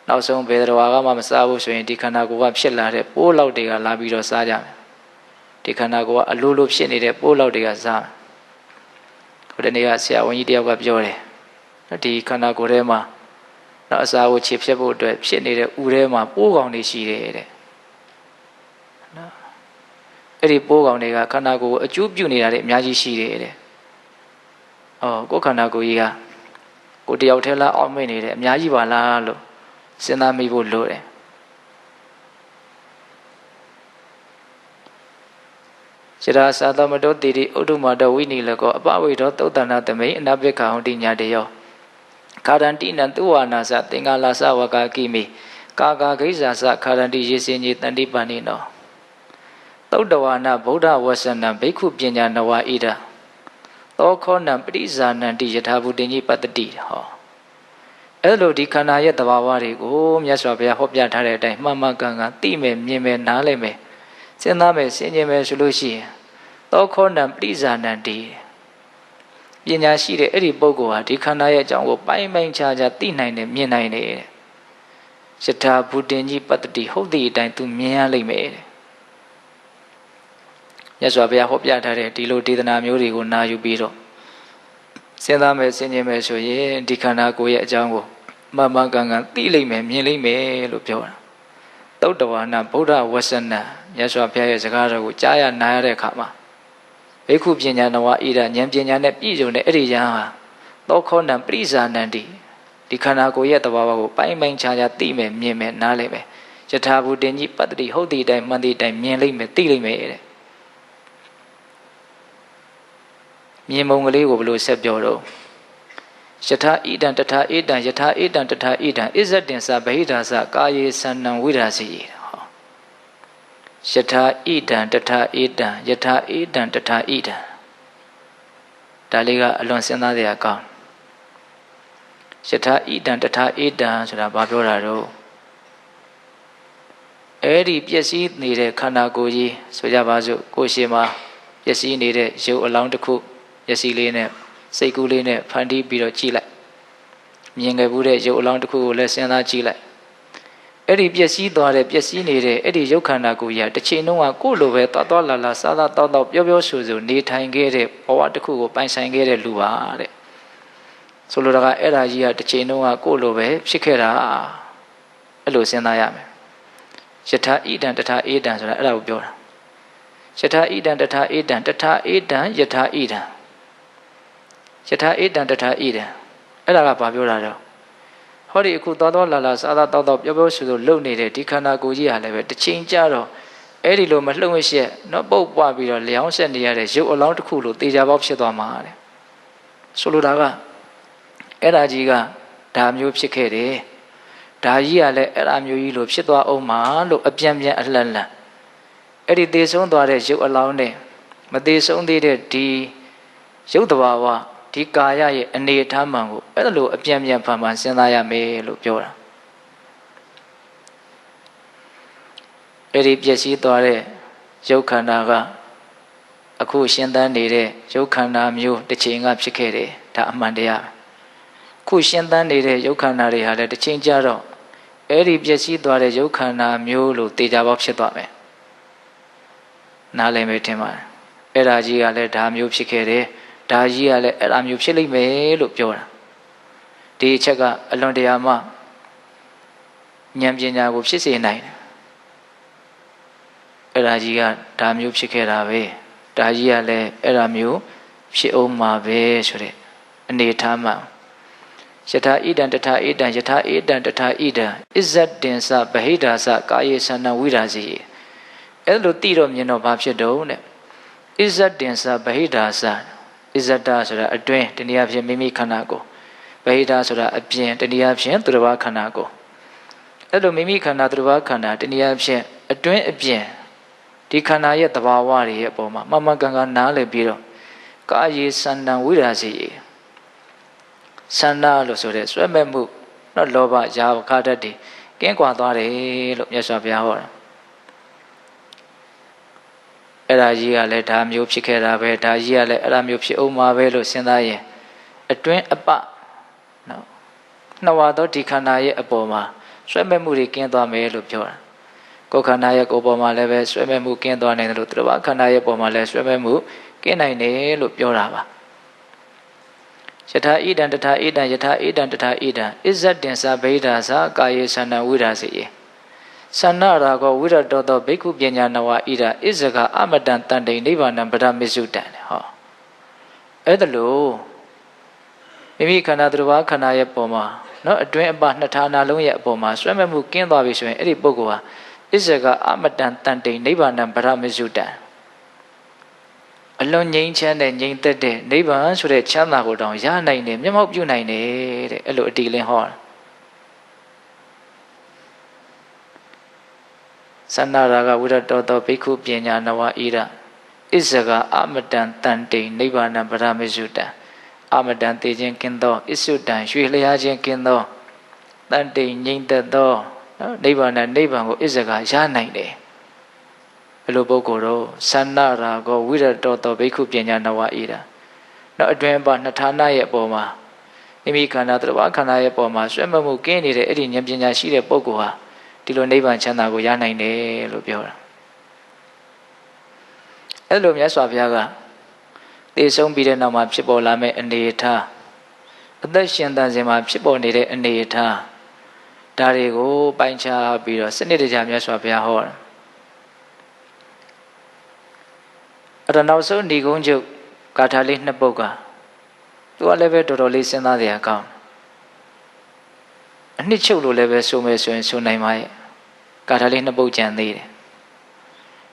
နောက်ဆုံးဘယ်တော်ကမှမစားဘူးဆိုရင်ဒီခန္ဓာကိုယ်ကဖြစ်လာတဲ့ပိုးလောက်တွေကလာပြီးတော့စားကြမယ်ဒီခန္ဓာကိုယ်ကအလိုလိုဖြစ်နေတဲ့ပိုးလောက်တွေကစားဟိုတနေ့ကဆရာဝန်ကြီးတယောက်ကပြောတယ်ဒီခန္ဓာကိုယ်ထဲမှာနောက်အစာကိုခြေဖြတ်ဖို့အတွက်ဖြစ်နေတဲ့ဥထဲမှာပိုးကောင်တွေရှိတယ်တဲ့နော်အဲ့ဒီပိုးကောင်တွေကခန္ဓာကိုယ်ကိုအကျိုးပြုနေတာတွေအများကြီးရှိတယ်တဲ့ကိုယ်ခန္ဓာကိုယ်ကြီးကကိုတယောက်တည်းလားအောက်မိတ်နေတယ်အများကြီးပါလားလို့စဉ်းစားမိဖို့လိုတယ်ယရာစသောမတောတိတိဥဒ္ဓမာတောဝိနိလကောအပဝိတောသုတ်တန္တသမိအနပိက္ခဟောတိညာတယောခါဒန္တိနံသူဝါနာစသင်္ကာလာစဝကာကိမိကာကာဂိစ္ဆာစခါဒန္တိရေစင်ကြီးတန်တိပါဏိနောသုတ်တဝါနဗုဒ္ဓဝဆနံဘိက္ခုပညာနဝဣဒသောခောနံပရိဇာနန္တိယထာဘူတင်ကြီးပတ္တိဟောအဲ့လိုဒီခန္ဓာရဲ့သဘာဝတွေကိုမြတ်စွာဘုရားဟောပြထားတဲ့အတိုင်းမှန်မှန်ကန်ကန်သိမယ်မြင်မယ်နားလည်မယ်စဉ်းစားမယ်ဆင်ခြင်မယ်ဆိုလို့ရှိရင်သောခောနံပရိဇာနန္တိပညာရှိတဲ့အဲ့ဒီပုဂ္ဂိုလ်ဟာဒီခန္ဓာရဲ့အကြောင်းကိုပိုင်းပိုင်းခြားခြားသိနိုင်တယ်မြင်နိုင်တယ်ယထာဘူတင်ကြီးပတ္တိဟုတ်သည့်အတိုင်းသူမြင်ရလိမ့်မယ်မြတ်စွာဘုရားဟောပြထားတဲ့ဒီလိုဒေသနာမျိုးတွေကိုနာယူပြီးတော့စဉ်းစားမယ်ဆင်ခြင်မယ်ဆိုရင်ဒီခန္ဓာကိုယ်ရဲ့အကြောင်းကိုမှန်မှန်ကန်ကန်သိလိမ့်မယ်မြင်လိမ့်မယ်လို့ပြောတာသုတ်တဝါနဗုဒ္ဓဝဆနံမြတ်စွာဘုရားရဲ့စကားတော်ကိုကြားရနာရတဲ့အခါမှာဘိက္ခုပညာနဝဣဒဉာဏ်ပညာနဲ့ပြည့်စုံတဲ့အဲ့ဒီဉာဏ်ဟာသောခောနံပရိဇာနန္တိဒီခန္ဓာကိုယ်ရဲ့သဘာဝကိုပိုင်းပိုင်းခြားခြားသိမယ်မြင်မယ်နားလည်မယ်ယထာဘူတင်ကြီးပတ္တိဟုတ်သည့်အတိုင်းမှန်သည့်အတိုင်းမြင်လိမ့်မယ်သိလိမ့်မယ်တဲ့မြင်ပုံကလေးကိုဘယ်လိုဆက်ပြောတော့ယထာဣဒံတထာဣဒံယထာဣဒံတထာဣဒံဣဇတ်တင်္စဗဟိဒါစကာယေသန္နံဝိရာစီဟောယထာဣဒံတထာဣဒံယထာဣဒံတထာဣဒံဒါလေးကအလွန်စဉ်းစားစရာကောင်းယထာဣဒံတထာဣဒံဆိုတာဘာပြောတာတော့ အဲ့ဒီပျက်စီးနေတဲ့ခန္ဓာကိုယ်ကြီးဆိုကြပါစို့ကိုယ်ရှင်မှာပျက်စီးနေတဲ့ရုပ်အလောင်းတစ်ခုမျက်စိလေးနဲ့စိတ်ကူးလေးနဲ့ဖန်တီးပြီးတော့ကြည့်လိုက်မြင်ခဲ့ဘူးတဲ့ရုပ်အလောင်းတစ်ခုကိုလည်းစဉ်းစားကြည့်လိုက်အဲ့ဒီပျက်စီးသွားတဲ့ပျက်စီးနေတဲ့အဲ့ဒီရုပ်ခန္ဓာကိုယ်ကြီးတစ်ချိန်လုံးကကိုယ်လိုပဲသွားသွားလာလာစားစားတောက်တောက်ပြောပြောဆိုဆိုနေထိုင်ခဲ့တဲ့ဘဝတစ်ခုကိုပိုင်ဆိုင်ခဲ့တဲ့လူပါတဲ့ဆိုလိုတာကအဲ့ဒါကြီးကတစ်ချိန်လုံးကကိုယ်လိုပဲဖြစ်ခဲ့တာအဲ့လိုစဉ်းစားရမယ်ယထာဣဒံတထာဧတံဆိုတာအဲ့ဒါကိုပြောတာယထာဣဒံတထာဧတံတထာဧတံယထာဣဒံယထာဧတံတထာဣဒံအဲ့ဒါကဘာပြောတာတော့ဟောဒီအခုသွားလာလာစားစားတောက်တောက်ပြောပြောဆိုဆိုလုံနေတဲ့ဒီခန္ဓာကိုယ်ကြီးဟာလည်းပဲတစ်ချိန်ကြာတော့အဲ့ဒီလိုမလှုပ်မရှက်နော်ပုတ်ပွားပြီးတော့လျောင်းဆက်နေရတဲ့ရုပ်အလောင်းတစ်ခုလိုတေချာပေါက်ဖြစ်သွားမှာတဲ့ဆိုလိုတာကအဲ့ဒါကြီးကဒါမျိုးဖြစ်ခဲ့တယ်ဒါကြီးကလည်းအဲ့ဒါမျိုးကြီးလိုဖြစ်သွားအောင်မှာလို့အပြန်ပြန်အလှန်လှန်အဲ့ဒီသေဆုံးသွားတဲ့ရုပ်အလောင်းနဲ့မသေဆုံးသေးတဲ့ဒီရုပ်တဘာဝဒီကာယရဲ့အနေအထားမှန်ကိုအဲ့လိုအပြန်ပြန်ဖန်ဖန်စဉ်းစားရမယ်လို့ပြောတာအဲ့ဒီပျက်စီးသွားတဲ့ရုပ်ခန္ဓာကအခုရှင်းသန်းနေတဲ့ရုပ်ခန္ဓာမျိုးတစ်ချိန်ကဖြစ်ခဲ့တယ်ဒါအမှန်တရားခုရှင်းသန်းနေတဲ့ရုပ်ခန္ဓာတွေဟာလည်းတစ်ချိန်ကြာတော့အဲ့ဒီပျက်စီးသွားတဲ့ရုပ်ခန္ဓာမျိုးလို့တေချာပေါက်ဖြစ်သွားမယ်နားလည်မယ်ထင်ပါတယ်အဲ့ဒါကြီးကလည်းဒါမျိုးဖြစ်ခဲ့တယ်ဒါကြီးကလည်းအဲ့ဒါမျိုးဖြစ်လိမ့်မယ်လို့ပြောတာဒီအချက်ကအလွန်တရာမှဉာဏ်ပညာကိုဖြစ်စေနိုင်တယ်အဲ့ဒါကြီးကဒါမျိုးဖြစ်ခဲ့တာပဲဒါကြီးကလည်းအဲ့ဒါမျိုးဖြစ်အောင်မှာပဲဆိုတဲ့အနေထားမှယထာဣဒံတထာဣဒံယထာဣဒံတထာဣဒံအစ္ဆတင်္စဗဟိဒါစကာယေသနဝိရာစီအဲ့လိုတိတော့မြင်တော့ဘာဖြစ်တော့တဲ့အစ္ဆတင်္စဗဟိဒါစအစ္ဆတဆိုတာအတွင်းတနည်းအားဖြင့်မိမိခန္ဓာကိုယ်ဗဟိဒါဆိုတာအပြင်တနည်းအားဖြင့်သူတစ်ပါးခန္ဓာကိုယ်အဲ့လိုမိမိခန္ဓာသူတစ်ပါးခန္ဓာတနည်းအားဖြင့်အတွင်းအပြင်ဒီခန္ဓာရဲ့သဘာဝတွေရဲ့အပေါ်မှာမှန်ကန်ကန်နားလည်ပြီးတော့ကာယေသနဝိရာစီဆန္ဒလို့ဆိုတဲ့ဆွဲမဲ့မှုနော်လောဘရာခဓာတ်တွေကင်းကွာသွားတယ်လို့မြတ်စွာဘုရားဟောတာအဲ့ဒါကြီးကလည်းဒါမျိုးဖြစ်ခဲ့တာပဲဒါကြီးကလည်းအဲ့ဒါမျိုးဖြစ်အောင်မှာပဲလို့စဉ်းစားရင်အတွင်းအပနော်နှဝါသောဒီခန္ဓာရဲ့အပေါ်မှာဆွဲမဲ့မှုတွေကင်းသွားမယ်လို့ပြောတာကိုယ်ခန္ဓာရဲ့ကိုယ်ပေါ်မှာလည်းပဲဆွဲမဲ့မှုကင်းသွားနိုင်တယ်လို့သူတစ်ပါးခန္ဓာရဲ့ပေါ်မှာလည်းဆွဲမဲ့မှုကင်းနိုင်တယ်လို့ပြောတာပါယထာဣဒံတထာဣဒံယထာဣဒံတထာဣဒံအစ္ဆတင်္စဗဟိဒါစကာယေသနဝိရာစီသန္နရာဂောဝိရတောသောဘိက္ခုပညာနဝဣဒအစ္ဆကအမတံတန်တိနိဗ္ဗာနံပဒမစ္စုတံဟောအဲ့ဒါလို့မိမိခန္ဓာသူတစ်ပါးခန္ဓာရဲ့ပုံမှာနော်အတွင်းအပနှစ်ဌာနလုံးရဲ့အပေါ်မှာဆွဲမဲ့မှုကင်းသွားပြီဆိုရင်အဲ့ဒီပုဂ္ဂိုလ်ဟာအစ္ဆကအမတံတန်တိနိဗ္ဗာနံပဒမစ္စုတံအလွန်ငြိမ်းချမ်းတဲ့ငြိမ်သက်တဲ့နိဗ္ဗာန်ဆိုတဲ့ချမ်းသာကိုတောင်ရနိုင်တယ်မျက်မှောက်ပြုနိုင်တယ်တဲ့အဲ့လိုအတီလင်းဟောတာသန္နရာဂဝိရတောသောဘိက္ခုပညာနဝဣဒအစ္ဆကအမတံတန်တိနိဗ္ဗာနံပရမစ္စုတံအမတံတေခြင်းကင်းသောအစ္ဆုတံရွှေလျားခြင်းကင်းသောတန်တိငြိမ်သက်သောနိဗ္ဗာန်နိဗ္ဗာန်ကိုအစ္ဆကရနိုင်တယ်အဲ့လိုပုဂ္ဂိုလ်တော့သန္နရာဂဝိရတောသောဘိက္ခုပညာနဝဣဒနောက်အတွင်းပါနှစ်ဌာနရဲ့အပေါ်မှာမိမိခန္ဓာတစ်ပါးခန္ဓာရဲ့အပေါ်မှာဆွဲမဲ့မှုကင်းနေတဲ့အဲ့ဒီဉာဏ်ပညာရှိတဲ့ပုဂ္ဂိုလ်ဟာဒီလိုနိဗ္ဗာန်ချမ်းသာကိုရနိုင်တယ်လို့ပြောတာအဲ့လိုမြတ်စွာဘုရားကသေဆုံးပြီးတဲ့နောက်မှာဖြစ်ပေါ်လာမယ့်အနေအထားအသက်ရှင်သန်စဉ်မှာဖြစ်ပေါ်နေတဲ့အနေအထားဒါတွေကိုပိုင်းခြားပြီးတော့စနစ်တကျမြတ်စွာဘုရားဟောတာအဲ့တော့နောက်ဆုံးဏိဂုံးချုပ်ဂါထာလေးနှစ်ပုဒ်ကသူကလည်းပဲတော်တော်လေးစဉ်းစားစရာကောင်းအနှစ်ချုပ်လို့လည်းပဲဆိုမယ်ဆိုရင်ဆိုနိုင်ပါရဲ့ဂါထာလေးနှစ်ပုဒ်ကြံသေးတယ်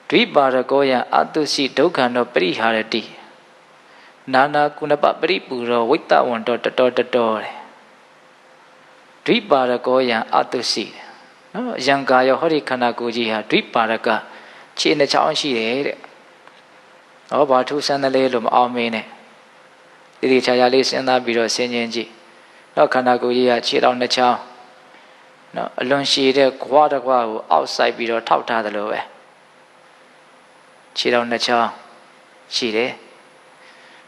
ဒွိပါရကောယအတုစီဒုက္ခနောပရိဟာရတိနာနာကုဏပပရိပူရောဝိတ္တဝန္တောတတော်တတော်တဲ့ဒွိပါရကောယအတုစီနော်ယံကာယောဟောဒီခန္ဓာကိုယ်ကြီးဟာဒွိပါရကခြေနှစ်ချောင်းရှိတယ်တဲ့ဟောဘာထူးဆန်းတယ်လေလို့မအောင်မင်းနဲ့ဒီခြားခြားလေးစဉ်းစားပြီးတော့ဆင်ခြင်ကြည့်တော့ခန္ဓာကိုယ်ကြီးကခြေတော်နှစ်ချောင်း နော်အလွန်ရှည်တဲ့ခွားတစ်ခွားကိုအောက်ဆိုင်ပြီးတော့ထောက်ထားသလိုပဲခြေတော်နှစ်ချောင်းရှိတယ်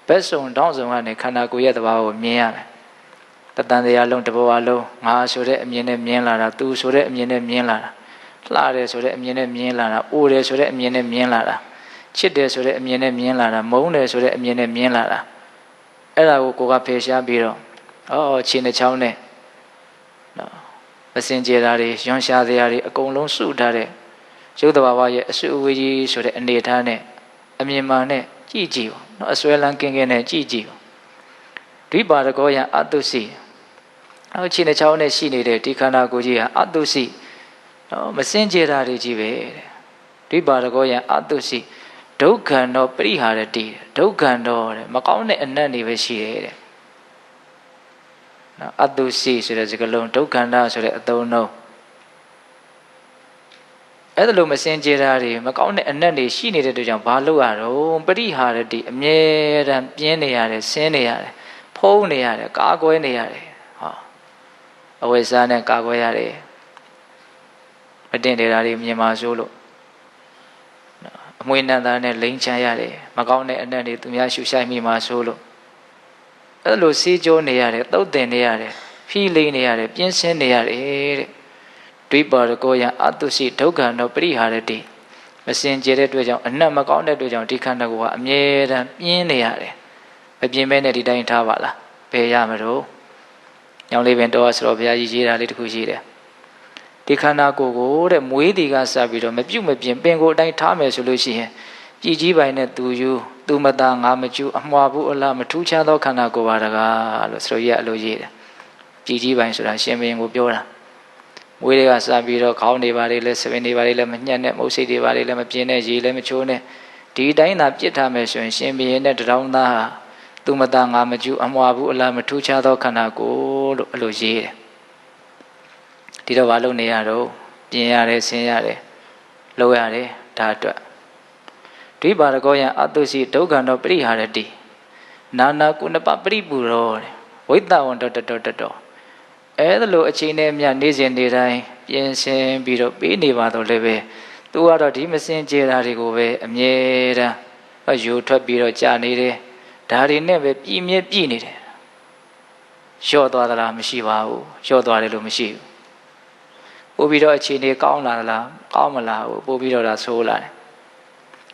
ဘက်စုံတောင်းစုံကနေခန္ဓာကိုယ်ရဲ့သဘာဝကိုမြင်ရမယ်တတန်တရားလုံးတစ်ဘဝလုံးငါဆိုတဲ့အမြင်နဲ့မြင်လာတာသူဆိုတဲ့အမြင်နဲ့မြင်လာတာလှတယ်ဆိုတဲ့အမြင်နဲ့မြင်လာတာအိုတယ်ဆိုတဲ့အမြင်နဲ့မြင်လာတာချစ်တယ်ဆိုတဲ့အမြင်နဲ့မြင်လာတာမုန်းတယ်ဆိုတဲ့အမြင်နဲ့မြင်လာတာအဲ့ဒါကိုကဖယ်ရှားပြီးတော့ခြေနှချောင်းနဲ့နော်မစင်ကြယ်တာတွေရွံရှားတရားတွေအကုန်လုံးစုထားတဲ့ရုပ်တဘာဝရဲ့အစွအဝေးကြီးဆိုတဲ့အနေထားနဲ့အမြင်မှန်နဲ့ကြည့်ကြည့်ပါနော်အစွဲလန်းကင်းကင်းနဲ့ကြည့်ကြည့်ပါဒိပါရကောယံအတုစီခြေနှချောင်းနဲ့ရှိနေတဲ့ဒီခန္ဓာကိုယ်ကြီးဟာအတုစီနော်မစင်ကြယ်တာတွေကြီးပဲတဲ့ဒိပါရကောယံအတုစီဒုက္ခန္တောပရိဟာရတိဒုက္ခန္တောတဲ့မကောင်းတဲ့အနတ်တွေပဲရှိတယ်တဲ့နော်အတုစီဆိုတဲ့စကားလုံးဒုက္ခန္တာဆိုတဲ့အသုံးနှုန်းအဲ့ဒါလိုမစင်ကြယ်တာတွေမကောင်းတဲ့အနတ်တွေရှိနေတဲ့အတွက်ကြောင့်ဘာလို့ရတော့ပရိဟာရတိအမြဲတမ်းပြင်းနေရတယ်ဆင်းနေရတယ်ဖုံးနေရတယ်ကာကွယ်နေရတယ်ဟောအဝိဇ္ဇာနဲ့ကာကွယ်ရတယ်မတင်နေတာတွေမြင်ပါစိုးလို့အမွေနန္တာနဲ့လိန်ချမ်းရတယ်မကောင်းတဲ့အနတ်တွေသူများရှုရှိုက်မိမှာစိုးလို့အဲ့လိုစီးကြိုးနေရတယ်သုတ်တင်နေရတယ်ဖီးလိန်နေရတယ်ပြင်းစင်းနေရတယ်တဲ့ဒိပါရကောယံအတုစီဒုက္ခန္တောပရိဟာရတိမစင်ကြယ်တဲ့အတွက်ကြောင့်အနတ်မကောင်းတဲ့အတွက်ကြောင့်ဒီခန္ဓာကိုယ်ကအမြဲတမ်းပြင်းနေရတယ်မပြင်းမဲနဲ့ဒီတိုင်းထားပါလားဘယ်ရမလို့ညောင်လေးပင်တော်ဆိုတော့ဘုရားကြီးရေးတာလေးတစ်ခုရှိတယ်ဒီခန္ဓာကိုယ်ကိုတဲ့မွေးတီကစပြီးတော့မပြုတ်မပြင်းပင်ကိုယ်အတိုင်းထားမယ်ဆိုလို့ရှိရင်ကြည်ကြီးပိုင်းနဲ့သူယူသူမသားငါမကျူအမွာဘူးအလားမထူးခြားသောခန္ဓာကိုယ်ပါတကားလို့ဆိုရအလိုရေးတယ်ကြည်ကြီးပိုင်းဆိုတာရှင်ဘုရင်ကိုပြောတာမွေးတွေကစပြီးတော့ခေါင်းနေပါလေလဲစပင်းနေပါလေလဲမညှက်နဲ့မုတ်စိတ်တွေပါလေလဲမပြင်းနဲ့ရေလဲမချိုးနဲ့ဒီတိုင်းသာပြစ်ထားမယ်ဆိုရင်ရှင်ဘုရင်နဲ့တရောင်းသားဟာသူမသားငါမကျူအမွာဘူးအလားမထူးခြားသောခန္ဓာကိုယ်လို့အလိုရေးတယ်ဒီတော့ဘာလုပ်နေရတော့ပြင်ရတယ်ဆင်းရတယ်လုပ်ရတယ်ဒါအတွက်ဒိပါရကောယံအတုစီဒုက္ခန္တောပရိဟာရတိနာနာကုဏပပရိပူရောတဲ့ဝိတ္တဝံတောတတောအဲ့ဒါလိုအချိန်နဲ့မြနေစဉ်နေတိုင်းပြင်ဆင်ပြီးတော့ပေးနေပါတော့လည်းပဲသူကတော့ဒီမစင်ကြယ်တာတွေကိုပဲအမြဲတမ်းယူထွက်ပြီးတော့ကြာနေတယ်ဒါတွေနဲ့ပဲပြည့်မြဲပြည့်နေတယ်လျှော့သွားသလားမရှိပါဘူးလျှော့သွားတယ်လို့မရှိဘူးပို့ပြီးတော့အခြေအနေကောင်းလာလားကောင်းမလားပို့ပြီးတော့ဒါဆိုးလာတယ်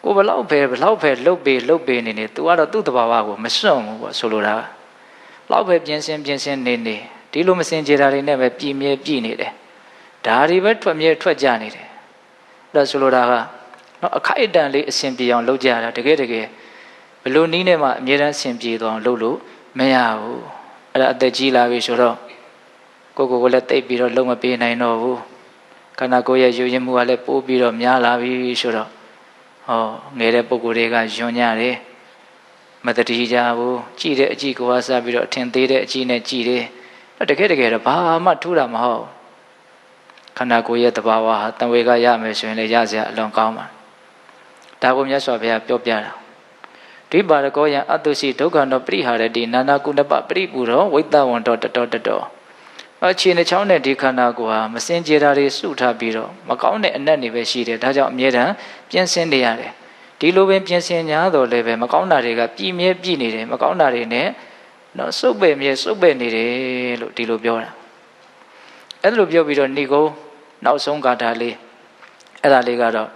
ကိုဘလောက်ပဲလှုပ်ပေနေနေသူကတော့သူ့တဘာဝကိုမစွန့်ဘူးပေါ့ဆိုလိုတာလောက်ပဲပြင်းစင်နေဒီလိုမစင်ကြယ်တာတွေနဲ့ပဲပြည့်မြဲပြည့်နေတယ်ဒါတွေပဲထွက်ကြနေတယ်ဒါဆိုလိုတာကနော်အခိုက်အတန့်လေးအစဉ်ပြေအောင်လုပ်ကြတာတကယ်ဘလို့နီးနဲ့မှအမြဲတမ်းအစဉ်ပြေသွားအောင်လုပ်လို့မရဘူးအဲ့ဒါအသက်ကြီးလာပြီဆိုတော့ကိုလည်းတိတ်ပြီးတော့လုံးမပေးနိုင်တော့ဘူးခန္ဓာကိုယ်ရဲ့ယူရင်းမှုကလည်းပိုးပြီးတော့များလာပြီဆိုတော့ငယ်တဲ့ပုဂ္ဂိုလ်တွေကယွံ့ညတယ်မတတိကြဘူးကြည့်တဲ့အကြည့်ကိုစပြီးတော့အထင်သေးတဲ့အကြည့်နဲ့ကြည့်တယ်တကယ်တော့ဘာမှထူးတာမဟုတ်ခန္ဓာကိုယ်ရဲ့သဘာဝဟာတံဝေကရမယ်ဆိုရင်လည်းရစရာအလွန်ကောင်းပါဒါကိုမြတ်စွာဘုရားပြောပြတာဒိပါရကောယံအတုစီဒုက္ခန္တောပရိဟာရတိနာနာကုဏပပရိပူရောဝိတ္တဝံတောတတောအခြေနှချောင်းနဲ့ဒီခန္ဓာကိုယ်ဟာမစင်ကြယ်တာတွေစုထားပြီးတော့မကောင်းတဲ့အနတ်တွေပဲရှိတယ်ဒါကြောင့်အမြဲတမ်းပြင်ဆင်နေရတယ်ဒီလိုပဲပြင်ဆင်ညာတော့လည်းပဲမကောင်းတာတွေကပြည့်မြဲပြည့်နေတယ်မကောင်းတာတွေနဲ့နော်စုပ်ပဲ့နေတယ်လို့ဒီလိုပြောတာအဲ့လိုပြောပြီးတော့ဏိကုံနောက်ဆုံးဂါထာလေးအဲ့ဒါလေးကတော့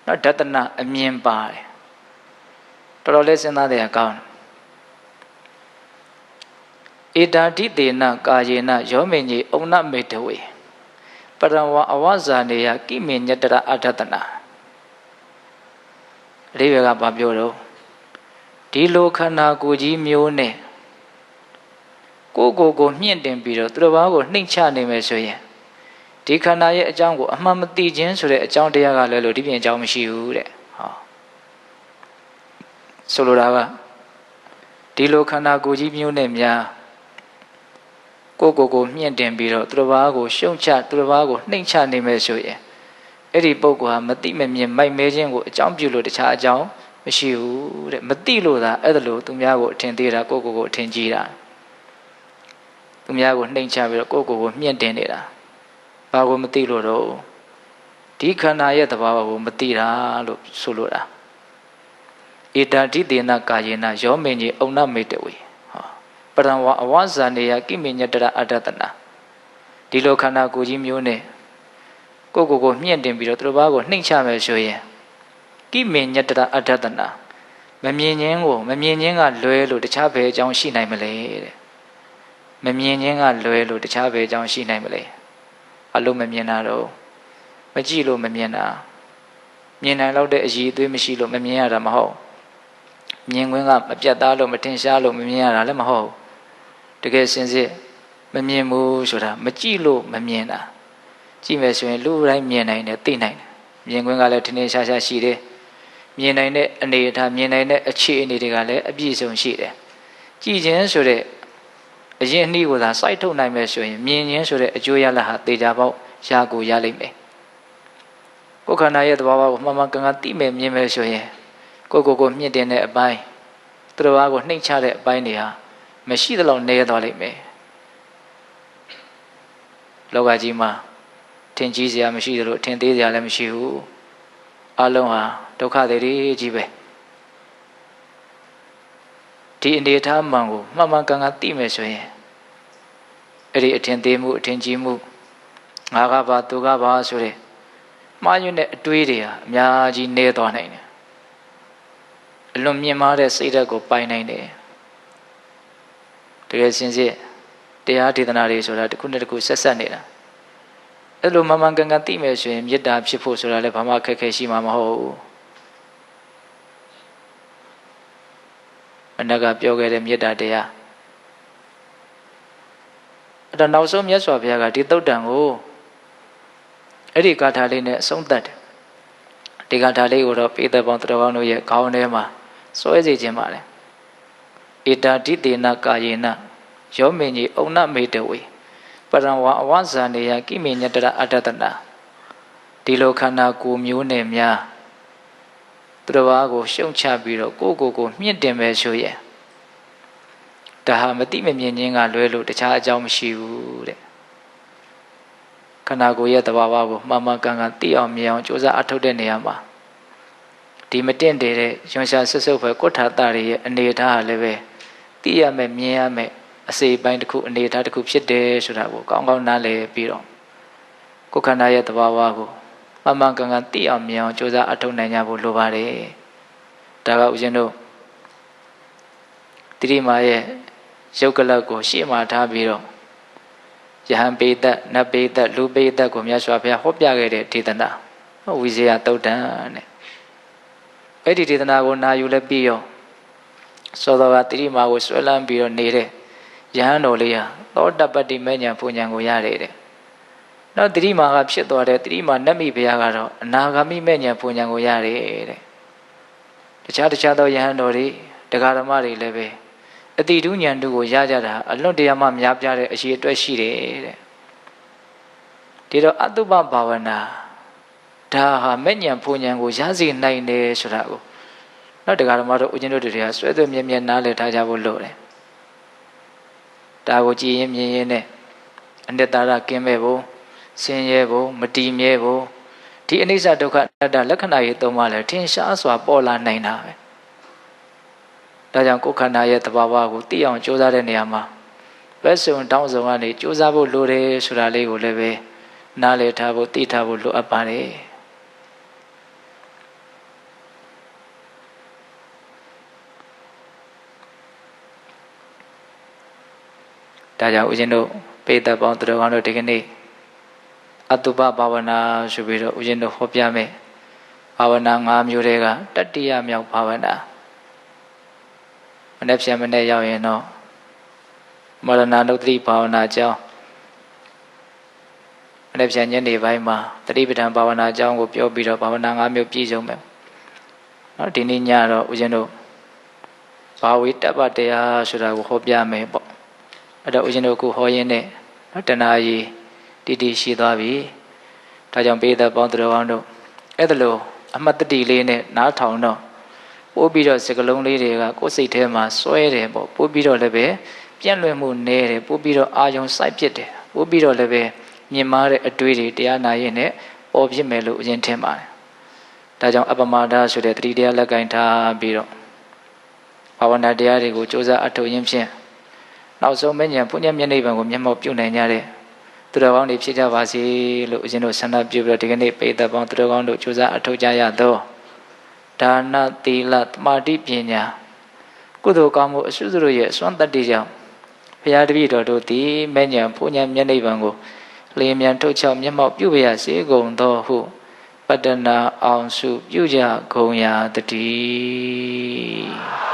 နော်ဒတနာအမြင်ပါတယ်တော်တော်လေးစဉ်းစားတဲ့အကောင်းဧတာတိတေနကာယေနယောမေညေဩနမေတဝေပရဝအဝဇာနေယကိမေညတရအထတနာအဓိပ္ပာယ်ကဘာပြောတော့ဒီလိုခန္ဓာကိုယ်ကြီးမျိုးနဲ့ကိုမြင့်တင်ပြီးတော့သူတစ်ပါးကိုနှိမ့်ချနိုင်မယ်ဆိုရင်ဒီခန္ဓာရဲ့အကြောင်းကိုအမှန်မသိခြင်းဆိုတဲ့အကြောင်းတရားကလည်းလို့ဒီပြင်အကြောင်းမရှိဘူးတဲ့ဆိုလိုတာကဒီလိုခန္ဓာကိုယ်ကြီးမျိုးနဲ့များကိုမြင့်တင်ပြီးတော့သူတစ်ပါးကိုရှုံချသူတစ်ပါးကိုနှိမ့်ချနိုင်မယ်ဆိုရင်အဲ့ဒီပုဂ္ဂိုလ်ဟာမသိမမြင်မိုက်မဲခြင်းကိုအကြောင်းပြုလို့တခြားအကြောင်းမရှိဘူးတဲ့မသိလို့သာအဲ့ဒါလို့သူများကိုအထင်သေးတာကိုအထင်ကြီးတာသူများကိုနှိမ့်ချပြီးတော့ကိုမြင့်တင်နေတာ ဘာကိုမသိလို့တော့ဒီခန္ဓာရဲ့သဘာဝကိုမသိတာလို့ဆိုလိုတာဧတာတိတေနကာယေနယောမင်းကြီးအုံနမေတ္တဝေဟောပရံဝအဝဇာနေယကိမေညတရအတ္တတနာဒီလိုခန္ဓာကိုယ်ကြီးမျိုးနဲ့ကိုမြင့်တင်ပြီးတော့သူတို့ဘာကိုနှိမ့်ချမယ်ဆိုရင်ကိမေညတရအတ္တတနာမမြင်ခြင်းကလွဲလို့တခြားဘယ်အကြောင်းရှိနိုင်မလဲတဲ့မမြင်ခြင်းကလွဲလို့တခြားဘယ်အကြောင်းရှိနိုင်မလဲအလုံးမမြင်တာတော့မကြည့်လို့မမြင်တာမြင်နိုင်တော့တဲ့အည်အသွေးမရှိလို့မမြင်ရတာမဟုတ်မြင်ခွင့်ကမပြတ်သားလို့မထင်ရှားလို့မမြင်ရတာလည်းမဟုတ်တကယ်စင်စစ်မမြင်ဘူးဆိုတာမကြည့်လို့မမြင်တာကြည့်မယ်ဆိုရင်လူတိုင်းမြင်နိုင်တယ်သိနိုင်တယ်မြင်ခွင့်ကလည်းထင်ထင်ရှားရှားရှိတယ်မြင်နိုင်တဲ့အနေအထားမြင်နိုင်တဲ့အခြေအနေတွေကလည်းအပြည့်စုံရှိတယ်ကြည်ခြင်းဆိုတဲ့အရင်အနည်းကိုသာစိုက်ထုတ်နိုင်မယ်ဆိုရင်မြင်ခြင်းဆိုတဲ့အကျိုးရလဒ်ဟာသေချာပေါက်ရကိုရလိမ့်မယ်ကိုယ်ခန္ဓာရဲ့သဘာဝကိုမှန်မှန်ကန်ကန်သိမယ်မြင်မယ်ဆိုရင်ကိုမြင့်တင်တဲ့အပိုင်းသူတော်ဘာကိုနှိမ့်ချတဲ့အပိုင်းတွေဟာမရှိသလောက်နေသွားလိမ့်မယ်လောကကြီးမှာထင်ကြီးစရာမရှိသလိုထင်သေးစရာလည်းမရှိဘူးအလုံးဟာဒုက္ခတွေကြီးပဲဒီအနေထားမှန်ကိုမှန်မှန်ကန်ကန်သိမယ်ဆိုရင်အဲ့ဒီအထင်သေးမှုအထင်ကြီးမှုငါကဘာသူကဘာဆိုတဲ့မှားယွင်းတဲ့အတွေးတွေဟာအများကြီးနေသွားနိုင်တယ်အလွန်မြင့်မားတဲ့စိတ်ဓာတ်ကိုပိုင်နိုင်တယ်တကယ်စင်စစ်တရားဒေသနာတွေဆိုတာတစ်ခုနဲ့တစ်ခုဆက်ဆက်နေတာအဲ့လိုမှန်မှန်ကန်ကန်သိမယ်ဆိုရင်မေတ္တာဖြစ်ဖို့ဆိုတာလည်းဘာမှအခက်အခဲရှိမှာမဟုတ်ဘူးအနက်ကပြောခဲ့တဲ့မေတ္တာတရားအဲ့တော့နောက်ဆုံးမြတ်စွာဘုရားကဒီသုတ်တံကိုအဲ့ဒီဂါထာလေးနဲ့အဆုံးသတ်တယ်ဒီဂါထာလေးကိုတော့ပိဿပေါင်းသူတော်ကောင်းတို့ရဲ့ခေါင်းထဲမှာစွဲစေခြင်းပါတယ်ဧတာတိတေနကာယေနယောမင်းကြီးအုံနမေတ္တဝေပရံဝအဝဇာနေယကိမေညတရအတ္တတနာဒီလိုခန္ဓာကိုယ်မျိုးနဲ့များသူတော်ဘာကိုရှုံချပြီးတော့ကိုမြင့်တင်ပဲဆိုရင်ဒါဟာမတိမမြင်ခြင်းကလွဲလို့တခြားအကြောင်းမရှိဘူးတဲ့ခန္ဓာကိုယ်ရဲ့သဘာဝကိုမှန်မှန်ကန်ကန်သိအောင်မြင်အောင်ကြိုးစားအထောက်တဲ့နေရာမှာဒီမတင့်တယ်တဲ့ရွှန်ရှားဆွတ်ဆုပ်ပဲကုဋ္ဌာတတွေရဲ့အနေအထားဟာလည်းပဲသိရမယ်မြင်ရမယ်အစေပိုင်းတစ်ခုအနေအထားတစ်ခုဖြစ်တယ်ဆိုတာကိုကောင်းကောင်းနားလည်ပြီးတော့ကိုယ်ခန္ဓာရဲ့သဘာဝကိုမှန်မှန်ကန်ကန်သိအောင်မြင်အောင်ကြိုးစားအထောက်နိုင်ကြဖို့လိုပါတယ်ဒါကဦးဇင်းတို့တိရိမာရဲ့ရုပ်ကလပ်ကိုရှေ့မှာထားပြီးတော့ယဟန်ပေသက်နတ်ပေသက်လူပေသက်ကိုမြတ်စွာဘုရားဟောပြခဲ့တဲ့ဒေသနာဝိဇေယသုတ်တံတဲ့အဲ့ဒီဒေသနာကိုနာယူလည်းပြီးရောသောတော်ကတိရိမာကိုဆွဲလန်းပြီးတော့နေတဲ့ယဟန်တော်လေးဟာသောတပတ္တိမေညာပူညာကိုရတယ်တဲ့နောက်တိရိမာကဖြစ်သွားတဲ့တိရိမာနတ်မိဘုရားကတော့အနာဂါမိမေညာပူညာကိုရတယ်တဲ့တခြားသောယဟန်တော်တွေတရားဓမ္မတွေလည်းပဲအတိတုဉာဏ်တို့ကိုရကြတာအလွတ်တရားမှများပြားတဲ့အရှိအတွက်ရှိတယ်တဲ့ဒီတော့အတုပဘာဝနာဒါဟာမဲ့ဉာဏ်ဖူဉာဏ်ကိုရစေနိုင်တယ်ဆိုတာကိုနောက်တရားဓမ္မတို့ဦးဇင်းတို့တွေကဆွဲဆွဲမြဲမြဲနားလည်ထားကြဖို့လိုတယ်ဒါကိုကြည်ရင်မြင်ရင်နဲ့အနိတ္တရကင်းမဲ့ဖို့ဆင်းရဲဖို့မတည်မြဲဖို့ဒီအနိစ္စဒုက္ခအနတ္တလက္ခဏာတွေသုံးပါလဲထင်ရှားစွာပေါ်လာနိုင်တာပဲဒါကြောင့်ကိုယ်ခန္ဓာရဲ့သဘာဝကိုသိအောင်ကြိုးစားတဲ့နေရာမှာဘက်စုံတောင်းစုံကနေကြိုးစားဖို့လိုတယ်ဆိုတာလေးကိုလည်းပဲနားလည်ထားဖို့သိထားဖို့လိုအပ်ပါတယ်ဒါကြောင့်ဦးဇင်းတို့ပေတပေါင်းသူတော်ကောင်းတို့ဒီကနေ့အတုပဘာဝနာဆိုပြီးတော့ဦးဇင်းတို့ဟောပြမယ်ဘာဝနာ၅မျိုးတွေကတတ္တိယမြောက်ဘာဝနာမနေ့ပြန်မနေ့ရောက်ရင်တော့မရဏနုတ္တိဘာဝနာအကြောင်းမနေ့ပြန်ညနေပိုင်းမှာတတိပဋ္ဌာန်ဘာဝနာအကြောင်းကိုပြောပြီးတော့ဘာဝနာ၅မျိုးပြည့်စုံမယ်နော်ဒီနေ့ညတော့ဦးဇင်းတို့ဘာဝိတ္တပတရားဆိုတာကိုဟောပြမယ်ပေါ့အဲ့တော့ဦးဇင်းတို့ကဟောရင်းနဲ့တဏှာကြီးတည်ရှိသွားပြီဒါကြောင့်ပေသက်ပေါင်းသူတော်ကောင်းတို့အဲ့ဒါလို့အမှတ်တတိလေးနဲ့နားထောင်တော့ပို့ပြီးတော့စကလုံးလေးတွေကကိုယ်စိတ်ထဲမှာစွဲတယ်ပေါ့ပို့ပြီးတော့လည်းပဲပြန့်လွင့်မှုနည်းတယ်ပို့ပြီးတော့အာယုံစိုက်ဖြစ်တယ်ပို့ပြီးတော့လည်းပဲ မြင်မာတဲ့အတွေ့တွေတရားနာရင်နဲ့ပေါ်ဖြစ်မယ်လို့အရင်ထင်ပါတယ်ဒါကြောင့်အပမဒဆိုတဲ့တတိတရားလက်ကင်ထားပြီးတော့ဘာဝနာတရားတွေကိုစ조사အထောက်ရင်းဖြင့်နောက်ဆုံးမဉ္ဇဉ်ဘုညမျက်နှိပ်ပံကိုမျက်မှောက်ပြုနိုင်ကြတဲ့သူတော်ကောင်းတွေဖြစ်ကြပါစေလို့အရင်တို့ဆန္ဒပြုပြီးတော့ဒီကနေ့ပိဋကပေါင်းသူတော်ကောင်းတို့စ조사အထောက်ကြရသောဒါနသီလသမာဓိပညာကုသိုလ်ကောင်းမှုအစွတ်စွတ်ရဲ့အစွမ်းတတ္တိကြောင့်ဘုရားတပည့်တော်တို့သည်မဉ္ဇဉ်ဘုညမျက်နှိပ်ပံကိုလျင်မြန်ထုတ်ချောက်မျက်မှောက်ပြုပါရစေကုန်သောဟုပတ္တနာအောင်စုပြုကြကုန်ရာတည်း